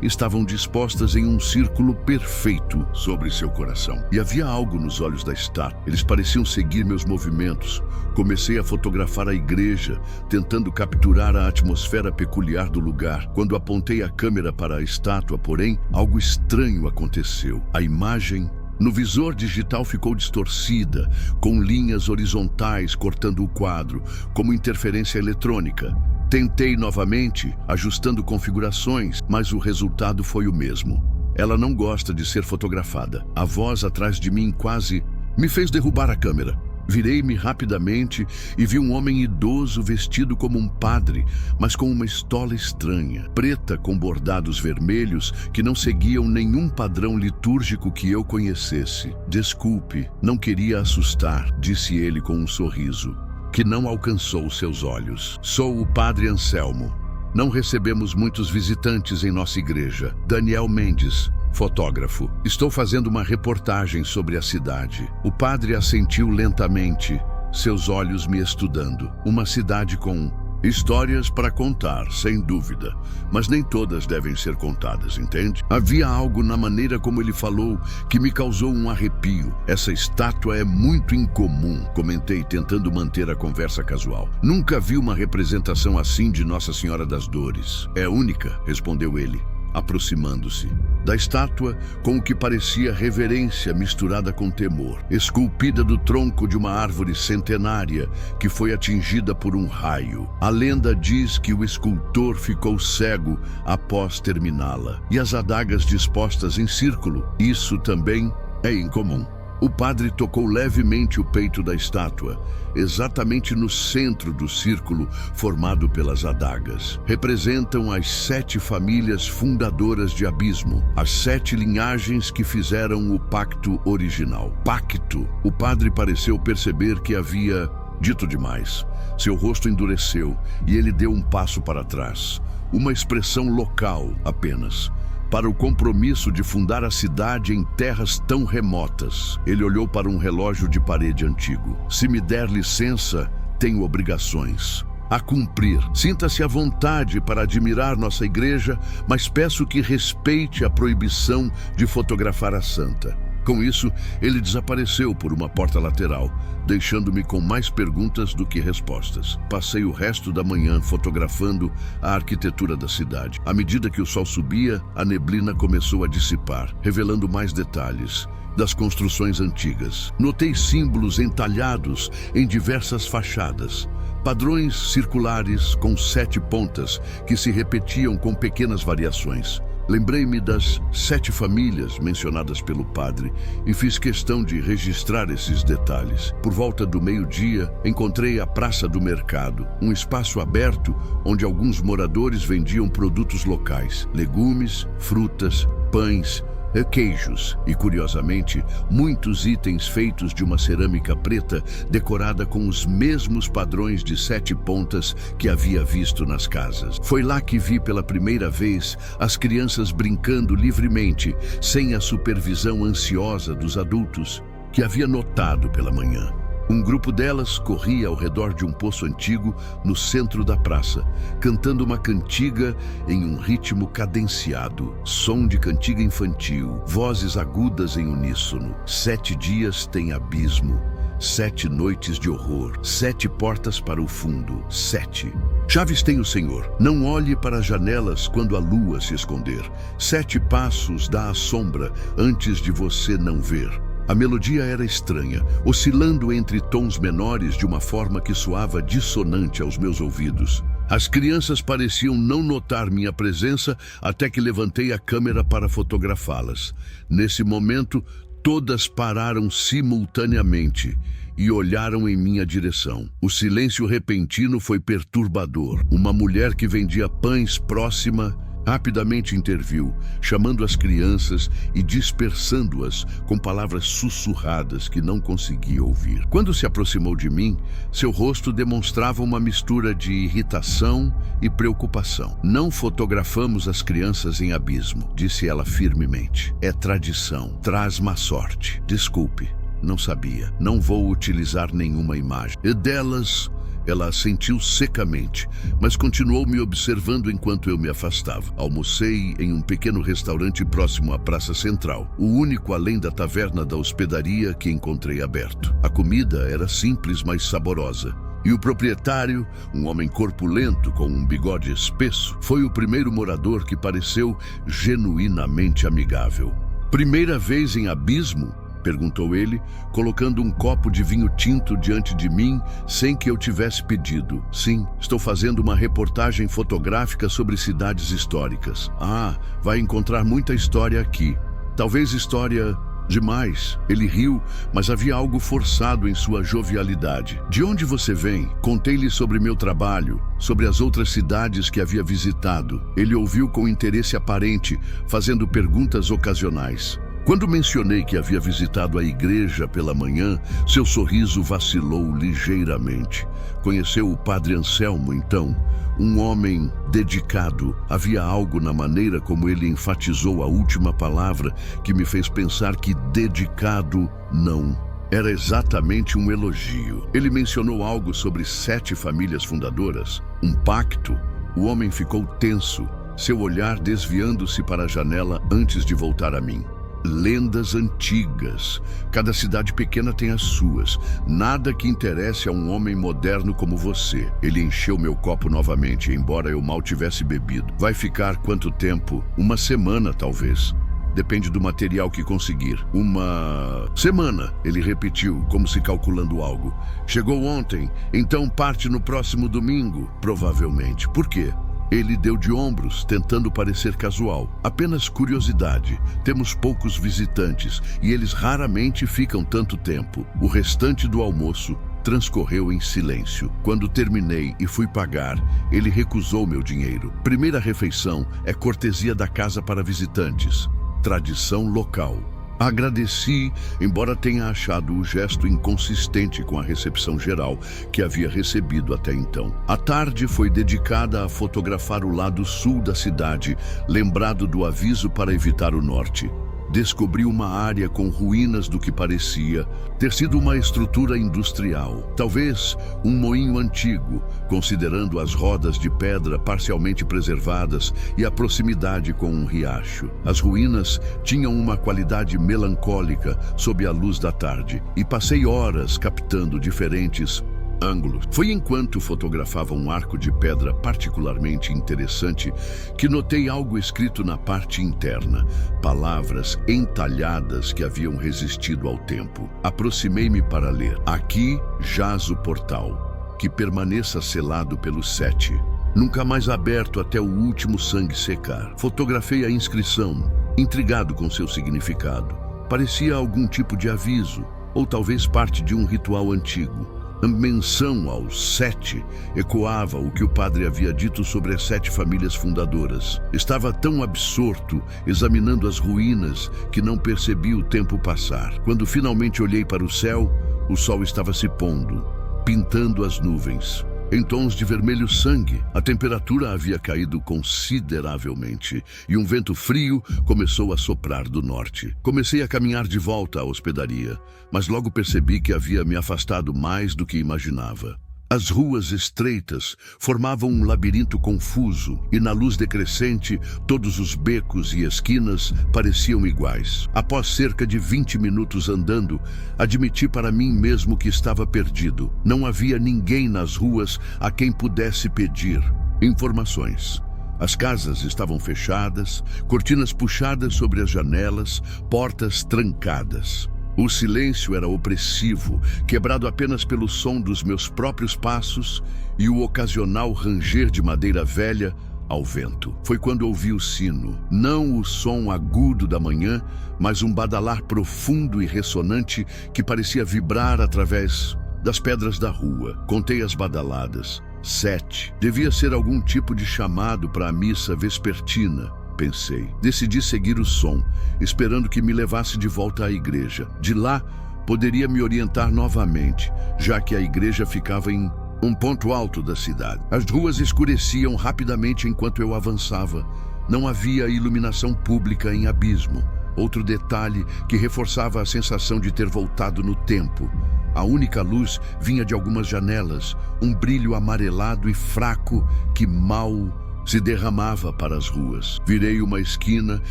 estavam dispostas em um círculo perfeito sobre seu coração. E havia algo nos olhos da estátua. Eles pareciam seguir meus movimentos. Comecei a fotografar a igreja, tentando capturar a atmosfera peculiar do lugar. Quando apontei a câmera para a estátua, porém, algo estranho aconteceu. A imagem no visor digital ficou distorcida, com linhas horizontais cortando o quadro, como interferência eletrônica. Tentei novamente, ajustando configurações, mas o resultado foi o mesmo. Ela não gosta de ser fotografada. A voz atrás de mim quase me fez derrubar a câmera. Virei-me rapidamente e vi um homem idoso vestido como um padre, mas com uma estola estranha, preta com bordados vermelhos que não seguiam nenhum padrão litúrgico que eu conhecesse. Desculpe, não queria assustar, disse ele com um sorriso que não alcançou seus olhos. Sou o padre Anselmo. Não recebemos muitos visitantes em nossa igreja. Daniel Mendes, fotógrafo. Estou fazendo uma reportagem sobre a cidade. O padre assentiu lentamente, seus olhos me estudando. Uma cidade com histórias para contar, sem dúvida, mas nem todas devem ser contadas, entende? Havia algo na maneira como ele falou que me causou um arrepio. Essa estátua é muito incomum, comentei, tentando manter a conversa casual. Nunca vi uma representação assim de Nossa Senhora das Dores. É única, respondeu ele, aproximando-se da estátua com o que parecia reverência misturada com temor, esculpida do tronco de uma árvore centenária que foi atingida por um raio. A lenda diz que o escultor ficou cego após terminá-la, e as adagas dispostas em círculo. Isso também é incomum. O padre tocou levemente o peito da estátua, exatamente no centro do círculo formado pelas adagas. Representam as 7 famílias fundadoras de Abismo, as 7 linhagens que fizeram o pacto original. Pacto. O padre pareceu perceber que havia Dito demais. Seu rosto endureceu e ele deu um passo para trás. Uma expressão local apenas. Para o compromisso de fundar a cidade em terras tão remotas. Ele olhou para um relógio de parede antigo. Se me der licença, tenho obrigações a cumprir. Sinta-se à vontade para admirar nossa igreja, mas peço que respeite a proibição de fotografar a santa. Com isso, ele desapareceu por uma porta lateral, deixando-me com mais perguntas do que respostas. Passei o resto da manhã fotografando a arquitetura da cidade. À medida que o sol subia, a neblina começou a dissipar, revelando mais detalhes das construções antigas. Notei símbolos entalhados em diversas fachadas. Padrões circulares com 7 pontas que se repetiam com pequenas variações. Lembrei-me das 7 famílias mencionadas pelo padre e fiz questão de registrar esses detalhes. Por volta do meio-dia, encontrei a Praça do Mercado, um espaço aberto onde alguns moradores vendiam produtos locais, legumes, frutas, pães, queijos e, curiosamente, muitos itens feitos de uma cerâmica preta decorada com os mesmos padrões de 7 pontas que havia visto nas casas. Foi lá que vi pela primeira vez as crianças brincando livremente, sem a supervisão ansiosa dos adultos que havia notado pela manhã. Um grupo delas corria ao redor de um poço antigo no centro da praça, cantando uma cantiga em um ritmo cadenciado, som de cantiga infantil, vozes agudas em uníssono. 7 dias tem abismo, 7 noites de horror, 7 portas para o fundo, 7. Chaves tem o Senhor. Não olhe para as janelas quando a lua se esconder. 7 passos dá a sombra antes de você não ver. A melodia era estranha, oscilando entre tons menores de uma forma que soava dissonante aos meus ouvidos. As crianças pareciam não notar minha presença até que levantei a câmera para fotografá-las. Nesse momento, todas pararam simultaneamente e olharam em minha direção. O silêncio repentino foi perturbador. Uma mulher que vendia pães próxima rapidamente interviu, chamando as crianças e dispersando-as com palavras sussurradas que não conseguia ouvir. Quando se aproximou de mim, seu rosto demonstrava uma mistura de irritação e preocupação. Não fotografamos as crianças em abismo, disse ela firmemente. É tradição, traz má sorte. Desculpe, não sabia. Não vou utilizar nenhuma imagem. E delas... Ela assentiu secamente, mas continuou me observando enquanto eu me afastava. Almocei em um pequeno restaurante próximo à Praça Central, o único além da taverna da hospedaria que encontrei aberto. A comida era simples, mas saborosa. E o proprietário, um homem corpulento com um bigode espesso, foi o primeiro morador que pareceu genuinamente amigável. Primeira vez em abismo? Perguntou ele, colocando um copo de vinho tinto diante de mim sem que eu tivesse pedido. Sim, estou fazendo uma reportagem fotográfica sobre cidades históricas. Ah, vai encontrar muita história aqui. Talvez história demais. Ele riu, mas havia algo forçado em sua jovialidade. De onde você vem? Contei-lhe sobre meu trabalho, sobre as outras cidades que havia visitado. Ele ouviu com interesse aparente, fazendo perguntas ocasionais. Quando mencionei que havia visitado a igreja pela manhã, seu sorriso vacilou ligeiramente. Conheceu o padre Anselmo, então? Um homem dedicado. Havia algo na maneira como ele enfatizou a última palavra que me fez pensar que dedicado não. Era exatamente um elogio. Ele mencionou algo sobre 7 famílias fundadoras. Um pacto. O homem ficou tenso, seu olhar desviando-se para a janela antes de voltar a mim. Lendas antigas. Cada cidade pequena tem as suas. Nada que interesse a um homem moderno como você. Ele encheu meu copo novamente, embora eu mal tivesse bebido. Vai ficar quanto tempo? Uma semana, talvez. Depende do material que conseguir. Uma semana, ele repetiu, como se calculando algo. Chegou ontem, então parte no próximo domingo, provavelmente. Por quê? Ele deu de ombros, tentando parecer casual. Apenas curiosidade. Temos poucos visitantes e eles raramente ficam tanto tempo. O restante do almoço transcorreu em silêncio. Quando terminei e fui pagar, ele recusou meu dinheiro. Primeira refeição é cortesia da casa para visitantes. Tradição local. Agradeci, embora tenha achado o gesto inconsistente com a recepção geral que havia recebido até então. A tarde foi dedicada a fotografar o lado sul da cidade, lembrado do aviso para evitar o norte. Descobri uma área com ruínas do que parecia ter sido uma estrutura industrial, talvez um moinho antigo, considerando as rodas de pedra parcialmente preservadas e a proximidade com um riacho. As ruínas tinham uma qualidade melancólica sob a luz da tarde, e passei horas captando diferentes ângulos. Foi enquanto fotografava um arco de pedra particularmente interessante que notei algo escrito na parte interna, palavras entalhadas que haviam resistido ao tempo. Aproximei-me para ler. Aqui jaz o portal, que permaneça selado pelos 7. Nunca mais aberto até o último sangue secar. Fotografei a inscrição, intrigado com seu significado. Parecia algum tipo de aviso, ou talvez parte de um ritual antigo. A menção aos 7 ecoava o que o padre havia dito sobre as 7 famílias fundadoras. Estava tão absorto examinando as ruínas que não percebi o tempo passar. Quando finalmente olhei para o céu, o sol estava se pondo, pintando as nuvens. Em tons de vermelho sangue, a temperatura havia caído consideravelmente e um vento frio começou a soprar do norte. Comecei a caminhar de volta à hospedaria, mas logo percebi que havia me afastado mais do que imaginava. As ruas estreitas formavam um labirinto confuso e, na luz decrescente, todos os becos e esquinas pareciam iguais. Após cerca de 20 minutos andando, admiti para mim mesmo que estava perdido. Não havia ninguém nas ruas a quem pudesse pedir informações. As casas estavam fechadas, cortinas puxadas sobre as janelas, portas trancadas. O silêncio era opressivo, quebrado apenas pelo som dos meus próprios passos e o ocasional ranger de madeira velha ao vento. Foi quando ouvi o sino, não o som agudo da manhã, mas um badalar profundo e ressonante que parecia vibrar através das pedras da rua. Contei as badaladas. 7. Devia ser algum tipo de chamado para a missa vespertina, pensei. Decidi seguir o som, esperando que me levasse de volta à igreja. De lá, poderia me orientar novamente, já que a igreja ficava em um ponto alto da cidade. As ruas escureciam rapidamente enquanto eu avançava. Não havia iluminação pública em Abismo. Outro detalhe que reforçava a sensação de ter voltado no tempo. A única luz vinha de algumas janelas, um brilho amarelado e fraco que mal se derramava para as ruas. Virei uma esquina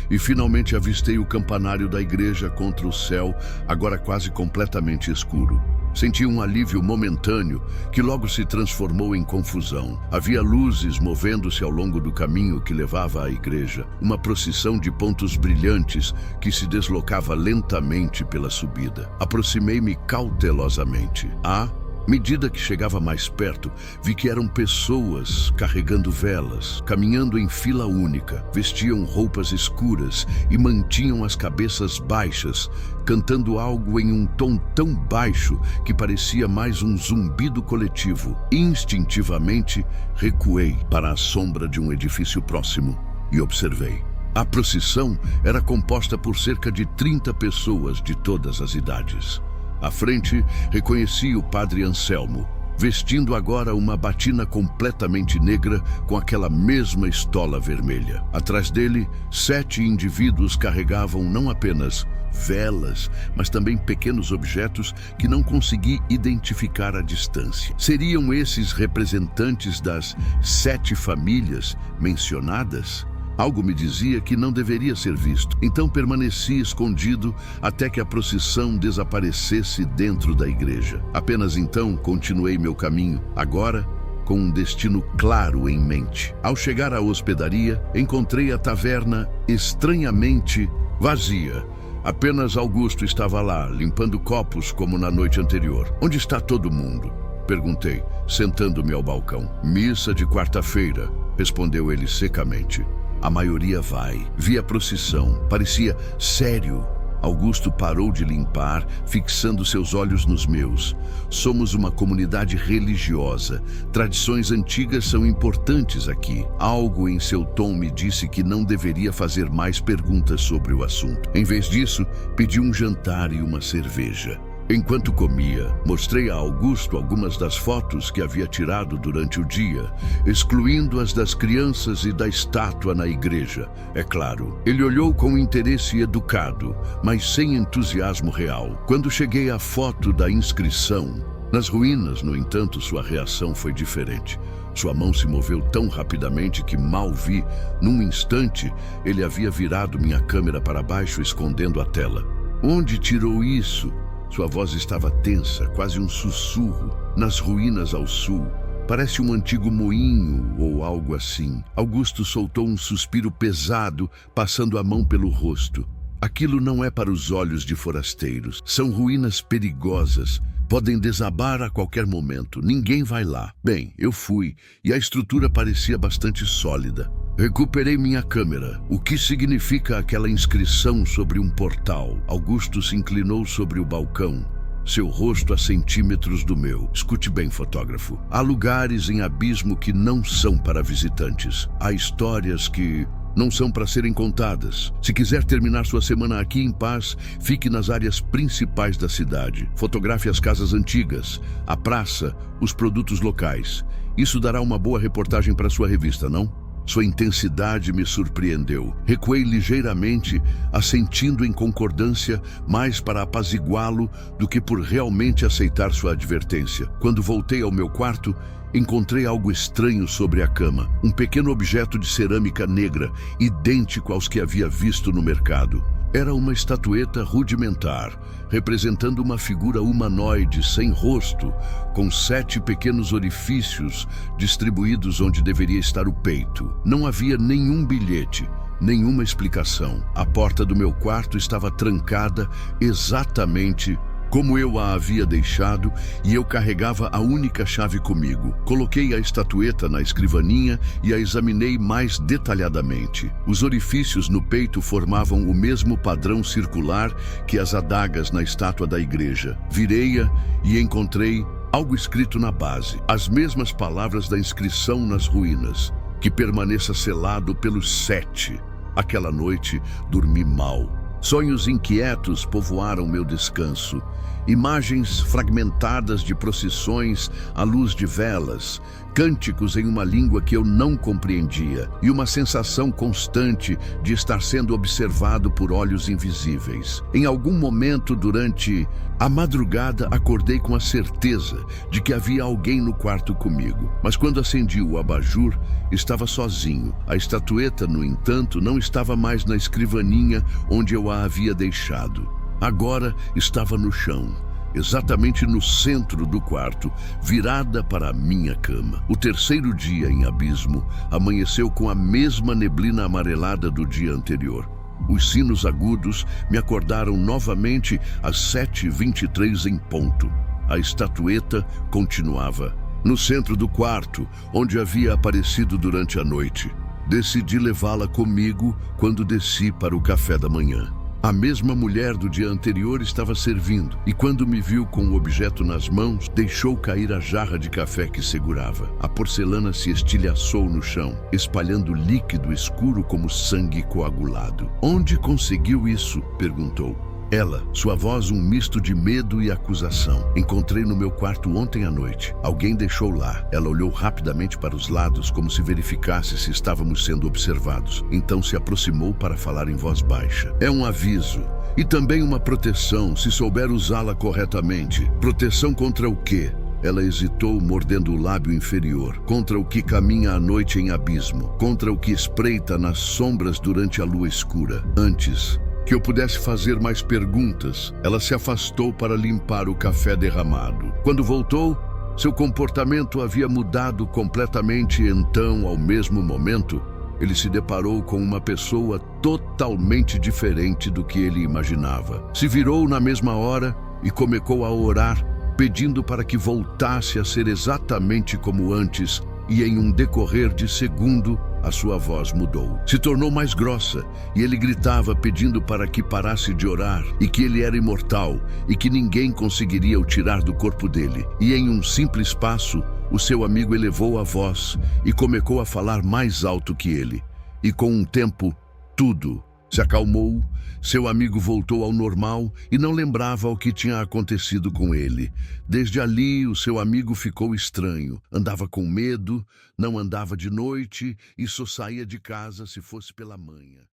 e finalmente avistei o campanário da igreja contra o céu, agora quase completamente escuro. Senti um alívio momentâneo que logo se transformou em confusão. Havia luzes movendo-se ao longo do caminho que levava à igreja, uma procissão de pontos brilhantes que se deslocava lentamente pela subida. Aproximei-me cautelosamente. À medida que chegava mais perto, vi que eram pessoas carregando velas, caminhando em fila única, vestiam roupas escuras e mantinham as cabeças baixas, cantando algo em um tom tão baixo que parecia mais um zumbido coletivo. Instintivamente, recuei para a sombra de um edifício próximo e observei. A procissão era composta por cerca de 30 pessoas de todas as idades. À frente, reconheci o padre Anselmo, vestindo agora uma batina completamente negra com aquela mesma estola vermelha. Atrás dele, 7 indivíduos carregavam não apenas velas, mas também pequenos objetos que não consegui identificar à distância. Seriam esses representantes das 7 famílias mencionadas? Algo me dizia que não deveria ser visto. Então permaneci escondido até que a procissão desaparecesse dentro da igreja. Apenas então continuei meu caminho, agora com um destino claro em mente. Ao chegar à hospedaria, encontrei a taverna estranhamente vazia. Apenas Augusto estava lá, limpando copos como na noite anterior. Onde está todo mundo? Perguntei, sentando-me ao balcão. Missa de quarta-feira, respondeu ele secamente. A maioria vai. Vi a procissão. Parecia sério Augusto parou de limpar, fixando seus olhos nos meus. Somos uma comunidade religiosa. Tradições antigas são importantes aqui. Algo em seu tom me disse que não deveria fazer mais perguntas sobre o assunto. Em vez disso, pedi um jantar e uma cerveja. Enquanto comia, mostrei a Augusto algumas das fotos que havia tirado durante o dia, excluindo as das crianças e da estátua na igreja, é claro. Ele olhou com interesse educado, mas sem entusiasmo real. Quando cheguei à foto da inscrição, nas ruínas, no entanto, sua reação foi diferente. Sua mão se moveu tão rapidamente que mal vi. Num instante, ele havia virado minha câmera para baixo, escondendo a tela. Onde tirou isso? Sua voz estava tensa, quase um sussurro. Nas ruínas ao sul, parece um antigo moinho ou algo assim. Augusto soltou um suspiro pesado, passando a mão pelo rosto. Aquilo não é para os olhos de forasteiros. São ruínas perigosas. Podem desabar a qualquer momento. Ninguém vai lá. Bem, eu fui, e a estrutura parecia bastante sólida. Recuperei minha câmera. O que significa aquela inscrição sobre um portal? Augusto se inclinou sobre o balcão, seu rosto a centímetros do meu. Escute bem, fotógrafo. Há lugares em abismo que não são para visitantes. Há histórias que não são para serem contadas. Se quiser terminar sua semana aqui em paz, fique nas áreas principais da cidade. Fotografe as casas antigas, a praça, os produtos locais. Isso dará uma boa reportagem para sua revista, não? Sua intensidade me surpreendeu. Recuei ligeiramente, assentindo em concordância, mais para apaziguá-lo do que por realmente aceitar sua advertência. Quando voltei ao meu quarto, encontrei algo estranho sobre a cama. Um pequeno objeto de cerâmica negra, idêntico aos que havia visto no mercado. Era uma estatueta rudimentar, representando uma figura humanoide sem rosto, com 7 pequenos orifícios distribuídos onde deveria estar o peito. Não havia nenhum bilhete, nenhuma explicação. A porta do meu quarto estava trancada exatamente como eu a havia deixado, e eu carregava a única chave comigo. Coloquei a estatueta na escrivaninha e a examinei mais detalhadamente. Os orifícios no peito formavam o mesmo padrão circular que as adagas na estátua da igreja. Virei-a e encontrei algo escrito na base, as mesmas palavras da inscrição nas ruínas: que permaneça selado pelos 7. Aquela noite dormi mal. Sonhos inquietos povoaram meu descanso. Imagens fragmentadas de procissões à luz de velas, cânticos em uma língua que eu não compreendia e uma sensação constante de estar sendo observado por olhos invisíveis. Em algum momento durante a madrugada acordei com a certeza de que havia alguém no quarto comigo, mas quando acendi o abajur, estava sozinho. A estatueta, no entanto, não estava mais na escrivaninha onde eu a havia deixado. Agora estava no chão, exatamente no centro do quarto, virada para a minha cama. O terceiro dia em abismo amanheceu com a mesma neblina amarelada do dia anterior. Os sinos agudos me acordaram novamente às 7h23 em ponto. A estatueta continuava no centro do quarto, onde havia aparecido durante a noite. Decidi levá-la comigo quando desci para o café da manhã. A mesma mulher do dia anterior estava servindo, e quando me viu com o objeto nas mãos, deixou cair a jarra de café que segurava. A porcelana se estilhaçou no chão, espalhando líquido escuro como sangue coagulado. "Onde conseguiu isso?" perguntou. Ela, sua voz um misto de medo e acusação. "Encontrei no meu quarto ontem à noite. Alguém deixou lá." Ela olhou rapidamente para os lados, como se verificasse se estávamos sendo observados. Então se aproximou para falar em voz baixa. "É um aviso. E também uma proteção, se souber usá-la corretamente." "Proteção contra o quê?" Ela hesitou, mordendo o lábio inferior. "Contra o que caminha à noite em abismo. Contra o que espreita nas sombras durante a lua escura." Antes que eu pudesse fazer mais perguntas, ela se afastou para limpar o café derramado. Quando voltou, seu comportamento havia mudado completamente. Então, ao mesmo momento, ele se deparou com uma pessoa totalmente diferente do que ele imaginava. Se virou na mesma hora e começou a orar, pedindo para que voltasse a ser exatamente como antes, e em um decorrer de segundo, a sua voz mudou. Se tornou mais grossa e ele gritava pedindo para que parasse de orar e que ele era imortal e que ninguém conseguiria o tirar do corpo dele. E em um simples passo, o seu amigo elevou a voz e começou a falar mais alto que ele. E com um tempo, tudo se acalmou, seu amigo voltou ao normal e não lembrava o que tinha acontecido com ele. Desde ali, o seu amigo ficou estranho. Andava com medo, não andava de noite e só saía de casa se fosse pela manhã.